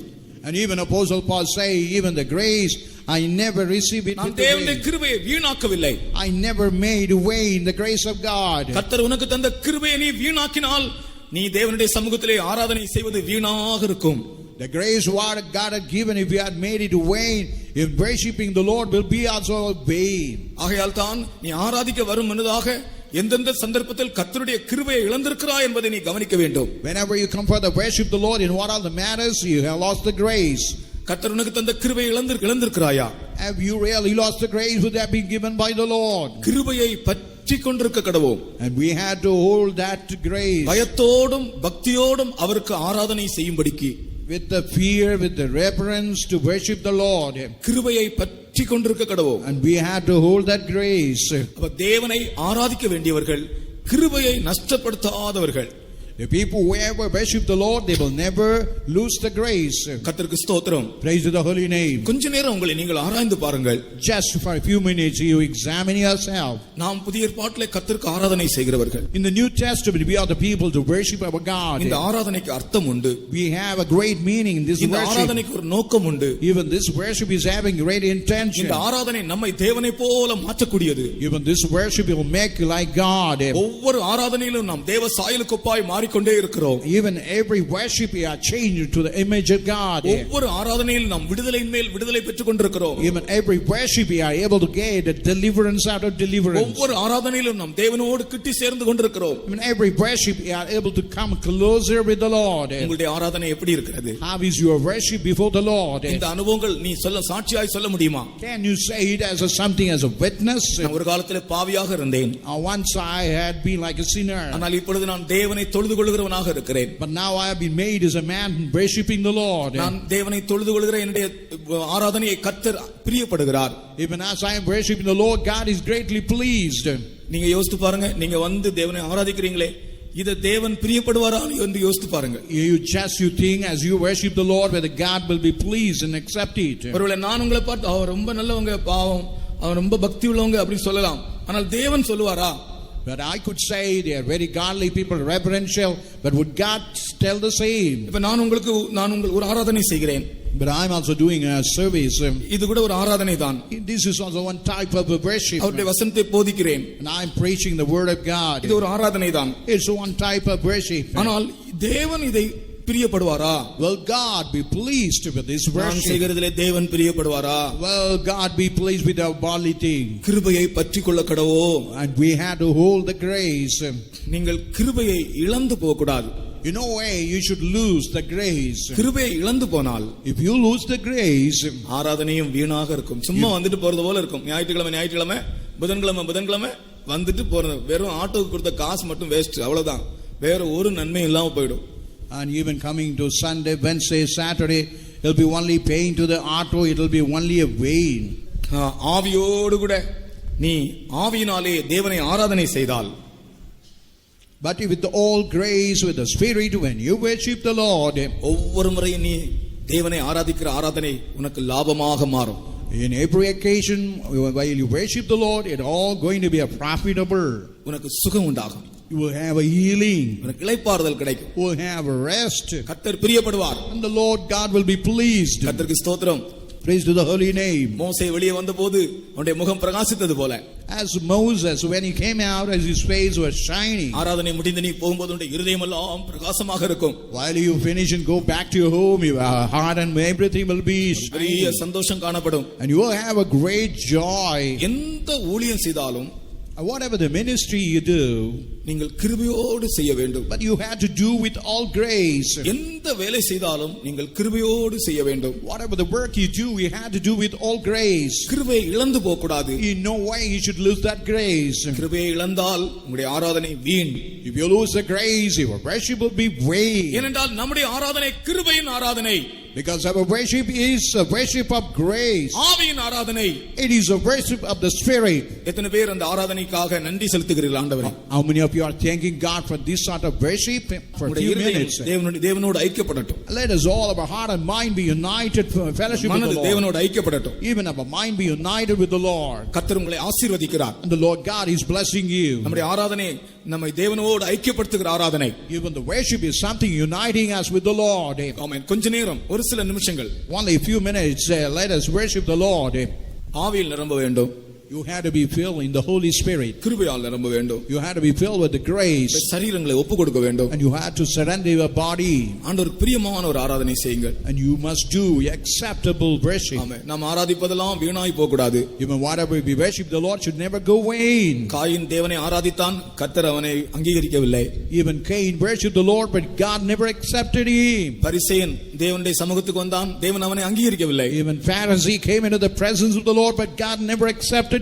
And even Apostle Paul say, even the grace I never received it.
நான் தேவனுடைய கிருபையை வீணாக்கவில்லை.
I never made away in the grace of God.
கர்த்தர் உனக்கு தந்த கிருபையை நீ வீணாக்கினால் நீ தேவனுடைய சமூகத்திலே ஆராதனை செய்வது வீணாக இருக்கும்.
The grace what God had given, if you had made it vain, if worshiping the Lord will be also vain.
ஆகையால் தான் நீ ஆராதிக்க வரும் முன்னதாக எந்தெந்த சந்தர்ப்பத்தில் கர்த்தருடைய கிருபையை இழந்திருக்கிறாய் என்பதை நீ கவனிக்க வேண்டும்.
Whenever you come for the worship the Lord, in what all the matters you have lost the grace.
கர்த்தர் உனக்கு தந்த கிருபையை இழந்திருக்கிறாயா?
Have you really lost the grace that have been given by the Lord?
கிருபையை பற்றி கொண்டிருக்க கடவோம்.
And we had to hold that grace.
பயத்தோடும் பக்தியோடும் அவருக்கு ஆராதனை செய்யும்படிக்கு,
with the fear, with the reverence to worship the Lord.
கிருபையை பற்றி கொண்டிருக்க கடவோம்.
And we had to hold that grace.
அப்ப தேவனை ஆராதிக்க வேண்டியவர்கள் கிருபையை நஷ்டப்படுத்தாதவர்கள்.
The people who ever worship the Lord, they will never lose the grace.
கர்த்தருக்கு ஸ்தோத்திரம்.
Praise to the holy name.
கொஞ்ச நேரம் உங்களை நீங்கள் ஆராய்ந்து பாருங்கள்.
Just for a few minutes you examine yourself.
நாம் புதிய ஏற்பாட்டிலே கர்த்தருக்கு ஆராதனை செய்கிறவர்கள்.
In the New Testament we are the people to worship our God.
இந்த ஆராதனைக்கு அர்த்தம் உண்டு.
We have a great meaning in this
இந்த
worship.
ஆராதனைக்கு ஒரு நோக்கம் உண்டு.
Even this worship is having great intention.
இந்த ஆராதனை நம்மை தேவனை போல மாற்றக்கூடியது.
Even this worship will make you like God.
ஒவ்வொரு ஆராதனையிலும் நாம் தேவ சாயலுக்கு ஒப்பாய் மாறிக்கொண்டே இருக்கிறோம்.
Even every worship we are changed to the image of God.
ஒவ்வொரு ஆராதனையில் நாம் விடுதலையின் மேல் விடுதலை பெற்றுக் கொண்டிருக்கிறோம்.
Even every worship we are able to get a deliverance out of deliverance.
ஒவ்வொரு ஆராதனையிலும் நாம் தேவனோடு கிட்டி சேர்ந்து கொண்டிருக்கிறோம்.
Even every worship we are able to come closer with the Lord.
உங்களுடைய ஆராதனை எப்படி இருக்கிறது?
How is your worship before the Lord?
இந்த அனுபவங்கள் நீ சாட்சியாய் சொல்ல முடியுமா?
Can you say it as something as a witness?
நான் ஒரு காலத்திலே பாவியாக இருந்தேன்.
Once I had been like a sinner.
ஆனால் இப்பொழுது நான் தேவனை தொழுது கொள்கிறவனாக இருக்கிறேன்.
But now I have been made as a man worshiping the Lord.
நான் தேவனை தொழுது கொள்கிற என்னுடைய ஆராதனையை கர்த்தர் பிரியப்படுகிறார்.
Even as I am worshiping the Lord, God is greatly pleased.
நீங்க யோசித்து பாருங்க, நீங்க வந்து தேவனை ஆராதிக்கிறீங்களே, இத தேவன் பிரியப்படுவாரான்னு வந்து யோசித்து பாருங்க.
You think as you worship the Lord whether God will be pleased and accept it.
ஒருவேளை நான் உங்களை பார்த்து அவர் ரொம்ப நல்லவங்க, பாவம், அவர் ரொம்ப பக்தி உள்ளவங்க அப்படி சொல்லலாம். ஆனால் தேவன் சொல்லுவாரா?
But I could say they are very godly people, reverential, but would God tell the same?
இப்ப நான் உங்களுக்கு ஒரு ஆராதனை செய்கிறேன்.
But I'm also doing a service.
இது கூட ஒரு ஆராதனை தான்.
This is also one type of a worship.
அவருடைய வசனத்தை போதிக்கிறேன்.
And I'm preaching the word of God.
இது ஒரு ஆராதனை தான்.
It's one type of worship.
ஆனால் தேவன் இதை பிரியப்படுவாரா?
Will God be pleased with this
நான்
worship?
செய்கிறதிலே தேவன் பிரியப்படுவாரா?
Will God be pleased with our bodily thing?
கிருபையை பற்றிக்கொள்ள கடவோ.
And we had to hold the grace.
நீங்கள் கிருபையை இழந்து போக கூடாது.
In no way you should lose the grace.
கிருபையை இழந்து போனால்,
if you lose the grace,
ஆராதனையும் வீணாக இருக்கும். சும்மா வந்துட்டு போறது போல இருக்கும். ஞாயிற்றுக்கிழமை புதன்கிழமை வந்துட்டு போறது, வெறும் ஆட்டோக்கு கொடுத்த காசு மட்டும் வேஸ்ட், அவ்வளவுதான். வேற ஒரு நன்மை இல்லாம போயிடும்.
And even coming to Sunday, Wednesday, Saturday, it'll be only paying to the auto, it'll be only a vain.
ஆவியோடு கூட நீ ஆவியினாலே தேவனை ஆராதனை செய்தால்,
but with all grace, with the Spirit, when you worship the Lord,
ஒவ்வொரு முறையும் நீ தேவனை ஆராதிக்கிற ஆராதனை உனக்கு லாபமாக மாறும்.
in every occasion while you worship the Lord, it all going to be a profitable.
உனக்கு சுகம் உண்டாகும்.
You will have a healing.
உனக்கு இளைப்பாறுதல் கிடைக்கும்.
You will have a rest.
கர்த்தர் பிரியப்படுவார்.
And the Lord God will be pleased.
கர்த்தருக்கு ஸ்தோத்திரம்.
Praise to the holy name.
மோசே வெளியே வந்தபோது அவனுடைய முகம் பிரகாசித்தது போல,
as Moses when he came out, as his face was shining.
ஆராதனை முடிந்து நீ போகும்போது உன்னுடைய இருதயம் எல்லாம் பிரகாசமாக இருக்கும்.
While you finish and go back to your home, your heart and everything will be
பெரிய சந்தோஷம் காணப்படும்.
And you will have a great joy.
எந்த ஊழியம் செய்தாலும்
Whatever the ministry you do,
நீங்கள் கிருபையோடு செய்ய வேண்டும்.
but you had to do with all grace.
எந்த வேலை செய்தாலும் நீங்கள் கிருபையோடு செய்ய வேண்டும்.
Whatever the work you do, you had to do with all grace.
கிருபையை இழந்து போக கூடாது.
In no way you should lose that grace.
கிருபையை இழந்தால் உங்களுடைய ஆராதனை வீண்.
If you lose the grace, your worship will be vain.
ஏனென்றால் நம்முடைய ஆராதனை கிருபையின் ஆராதனை.
Because our worship is a worship of grace.
ஆவியின் ஆராதனை.
It is a worship of the Spirit.
எத்தனை பேர் அந்த ஆராதனைக்காக நன்றி செலுத்துகிறீர்கள் ஆண்டவரே?
How many of you are thanking God for this sort of worship for a few minutes?
தேவனோடு ஐக்கியப்படட்டும்.
Let us all, our heart and mind, be united for fellowship with the Lord.
தேவனோடு ஐக்கியப்படட்டும்.
Even our mind be united with the Lord.
கர்த்தர் உங்களை ஆசீர்வதிக்கிறார்.
And the Lord God is blessing you.
நம்முடைய ஆராதனை நம்மை தேவனோடு ஐக்கியப்படுத்துகிற ஆராதனை.
Even the worship is something uniting us with the Lord.
ஆமென். கொஞ்ச நேரம், ஒரு சில நிமிஷங்கள்.
Only a few minutes, let us worship the Lord.
ஆவியில் நிரம்ப வேண்டும்.
You had to be filled in the Holy Spirit.
கிருபையால் நிரம்ப வேண்டும்.
You had to be filled with the grace.
சரீரங்களை ஒப்பு கொடுக்க வேண்டும்.
And you had to surrender your body.
ஆண்டவருக்கு பிரியமான ஒரு ஆராதனை செய்யுங்கள்.
And you must do acceptable worship.
ஆமென். நாம் ஆராதிப்பதெல்லாம் வீணாய் போக கூடாது.
Even whatever we worship the Lord should never go vain.
Coin தேவனை ஆராதித்தான், கர்த்தர் அவனை அங்கீகரிக்கவில்லை.
Even Cain worshiped the Lord, but God never accepted him.
பரிசேயன் தேவனுடைய சமூகத்துக்கு வந்தான், தேவன் அவனை அங்கீகரிக்கவில்லை.
Even Pharisee came into the presence of the Lord, but God never accepted him.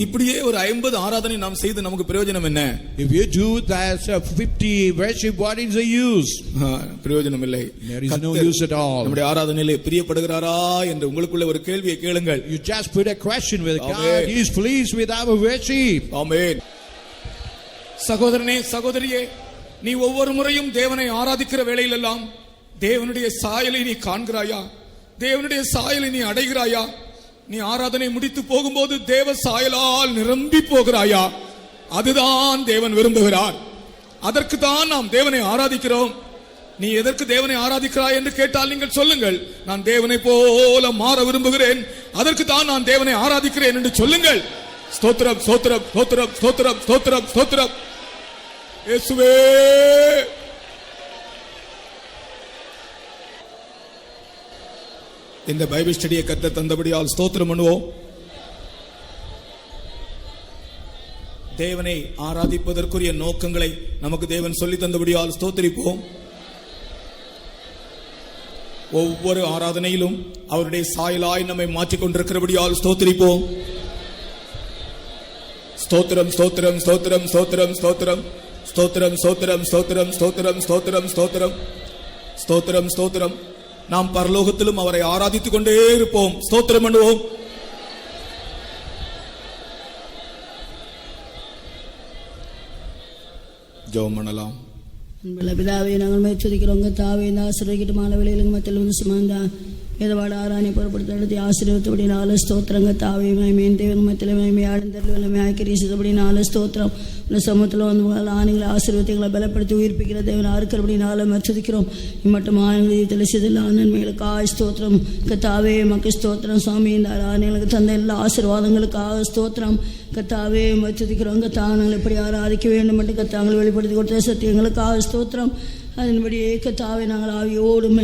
இப்படியே ஒரு 50 ஆராதனை நாம் செய்து நமக்கு பிரயோஜனம் என்ன?
If you do that 50 worship, what is the use?
பிரயோஜனம் இல்லை.
There is no use at all.
நம்முடைய ஆராதனையிலே பிரியப்படுகிறாரா என்று உங்களுக்குள்ள ஒரு கேள்வியை கேளுங்கள்.
You just put a question with God. He is pleased with our worship.
ஆமென். சகோதரனே, சகோதரியே, நீ ஒவ்வொரு முறையும் தேவனை ஆராதிக்கிற வேளையிலெல்லாம் தேவனுடைய சாயலை நீ காண்கிறாயா? தேவனுடைய சாயலை நீ அடைகிறாயா? நீ ஆராதனை முடித்து போகும்போது தேவ சாயலால் நிரம்பி போகிறாயா? அதுதான் தேவன் விரும்புகிறார். அதற்கு தான் நாம் தேவனை ஆராதிக்கிறோம். நீ எதற்கு தேவனை ஆராதிக்கிறாய் என்று கேட்டால் நீங்கள் சொல்லுங்கள், நான் தேவனை போல மாற விரும்புகிறேன், அதற்கு தான் நான் தேவனை ஆராதிக்கிறேன் என்று சொல்லுங்கள். ஸ்தோத்திரம், ஸ்தோத்திரம், ஸ்தோத்திரம், ஸ்தோத்திரம், ஸ்தோத்திரம், ஸ்தோத்திரம். இயேசுவே, இந்த பைபிள் ஸ்டடியை கர்த்தர் தந்தபடியால் ஸ்தோத்திரம் பண்ணுவோம். தேவனை ஆராதிப்பதற்குரிய நோக்கங்களை நமக்கு தேவன் சொல்லி தந்தபடியால் ஸ்தோத்திரிப்போம். ஒவ்வொரு ஆராதனையிலும் அவருடைய சாயலாய் நம்மை மாற்றிக் கொண்டிருக்கிறபடியால் ஸ்தோத்திரிப்போம். ஸ்தோத்திரம், ஸ்தோத்திரம், ஸ்தோத்திரம், ஸ்தோத்திரம், ஸ்தோத்திரம், ஸ்தோத்திரம், ஸ்தோத்திரம், ஸ்தோத்திரம், ஸ்தோத்திரம், ஸ்தோத்திரம், ஸ்தோத்திரம், ஸ்தோத்திரம், ஸ்தோத்திரம். நாம் பரலோகத்திலும் அவரை ஆராதித்துக் கொண்டே இருப்போம். ஸ்தோத்திரம் பண்ணுவோம். ஜெபம் பண்ணலாம்.
பிதாவே, நாங்கள் மேற்சொதிக்கிறோங்க தாவே, இந்த ஆசிரியக்கிட்டு மாலை வேலையிலுங்க மத்தியில் வந்து சுமந்தா ஏதவாடு ஆராணி பொருட்படுத்த எடுத்து ஆசீர்வத்தபடி 4 ஸ்தோத்திரங்க தாவே, மகிமையின் தேவன் மத்தியில் மகிமை ஆழ்ந்தருள் ஆக்கிரீசபடி 4 ஸ்தோத்திரம். இந்த சமூகத்தில் வந்து ஆணைகளை ஆசீர்வத்தைகளை பலப்படுத்தி உயிர்ப்பிக்கிற தேவன் அறுக்கிறபடி 4 மச்சதிக்கிறோம். இம்மட்டும் ஆணைகளை தெளிச்சதில் நன்மைகளுக்கு ஸ்தோத்திரம் கத்தாவே, மக்கு ஸ்தோத்திரம் சுவாமி. இந்த ஆணைகளுக்கு தந்த எல்லா ஆசீர்வாதங்களுக்காக ஸ்தோத்திரம் கத்தாவே, மச்சதிக்கிறோம். கத்தாங்களை எப்படி ஆராதிக்க வேண்டும் என்று கத்தாங்களை வெளிப்படுத்தி கொடுத்த சத்தியங்களுக்காக ஸ்தோத்திரம். அதன்படி கத்தாவே, நாங்கள் ஆவியோடும்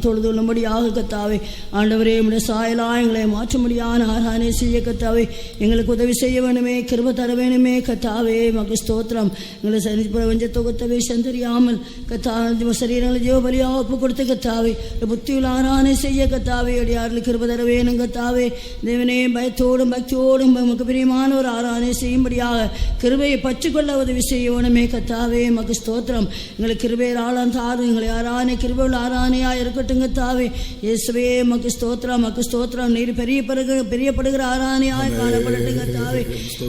தொழுதுள்ளபடியாக கத்தாவே ஆண்டவரே, நம்முடைய சாயலாயங்களை மாற்றும்படியான ஆராதனை செய்ய கத்தாவே எங்களுக்கு உதவி செய்ய வேணுமே, கிருபை தர வேணுமே கத்தாவே, மக்கு ஸ்தோத்திரம். எங்களை பிரபஞ்ச தொகுத்தவை சந்தறியாமல் கத்தாவை சரீரங்களை ஜீவபலியாக ஒப்பு கொடுத்து கத்தாவே புத்தியுள்ள ஆராதனை செய்ய கத்தாவே அடியார்களுக்கு கிருபை தர வேணும் கத்தாவே. தேவனே, பயத்தோடும் பக்தியோடும் நமக்கு பிரியமான ஒரு ஆராதனை செய்யும்படியாக கிருபையை பற்றிக்கொள்ள உதவி செய்ய வேணுமே கத்தாவே, மக்கு ஸ்தோத்திரம். எங்களுக்கு கிருபையில் தாரும், எங்களை ஆராதனை கிருபையுள்ள ஆராதனையா இருக்கட்டுங்க தாவே. இயேசுவே, மக்கு ஸ்தோத்திரம், மக்கு ஸ்தோத்திரம். நீர் பெரியப்படுகிற ஆராதனையாய் காணப்படட்டுங்க தாவே.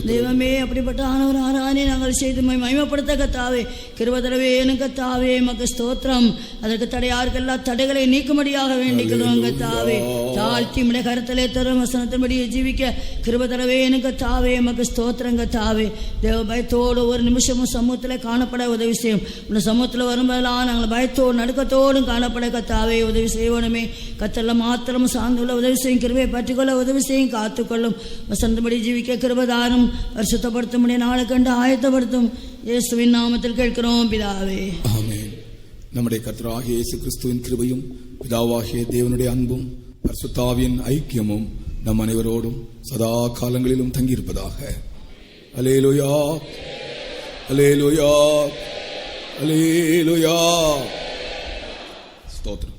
தெய்வமே, அப்படிப்பட்ட ஒரு ஆராதனை நாங்கள் செய்து மகிமைப்படுத்த கத்தாவே கிருபை தரவே கத்தாவே, மக்கு ஸ்தோத்திரம். அதற்கு தடையாருக்கெல்லாம் தடைகளை நீக்கும்படியாக வேண்டிக்கிறோங்க தாவே. தாழ்த்தி உடைய கருத்தலை தரும் வசனத்தின்படி ஜீவிக்க கிருபை தரவே கத்தாவே, மக்கு ஸ்தோத்திரங்க தாவே. தேவ பயத்தோடு ஒரு நிமிஷமும் சமூகத்தில் காணப்பட உதவி செய்யும். இந்த சமூகத்தில் வரும்போதெல்லாம் நாங்கள் பயத்தோடு நடுக்கத்தோடும் காணப்பட கத்தாவே உதவி செய்வோனுமே. கத்தல்ல மாத்திரம் சார்ந்துள்ள உதவி செய்யும், கிருபையை பற்றிக்கொள்ள உதவி செய்யும், காத்துக்கொள்ளும். வசந்தபடி ஜீவிக்க கிருபதாரும் பரிசுத்தப்படுத்தும் முடிய நாளை கண்டு ஆயத்தப்படுத்தும். இயேசுவின் நாமத்தில் கேட்கிறோம் பிதாவே,
ஆமென். நம்முடைய கர்த்தராகிய இயேசு கிறிஸ்துவின் கிருபையும் பிதாவாகிய தேவனுடைய அன்பும் பரிசுத்த ஆவியின் ஐக்கியமும் நம் அனைவரோடும் சதா காலங்களிலும் தங்கியிருப்பதாக. அல்லேலூயா, அல்லேலூயா, அல்லேலூயா. ஸ்தோத்திரம்.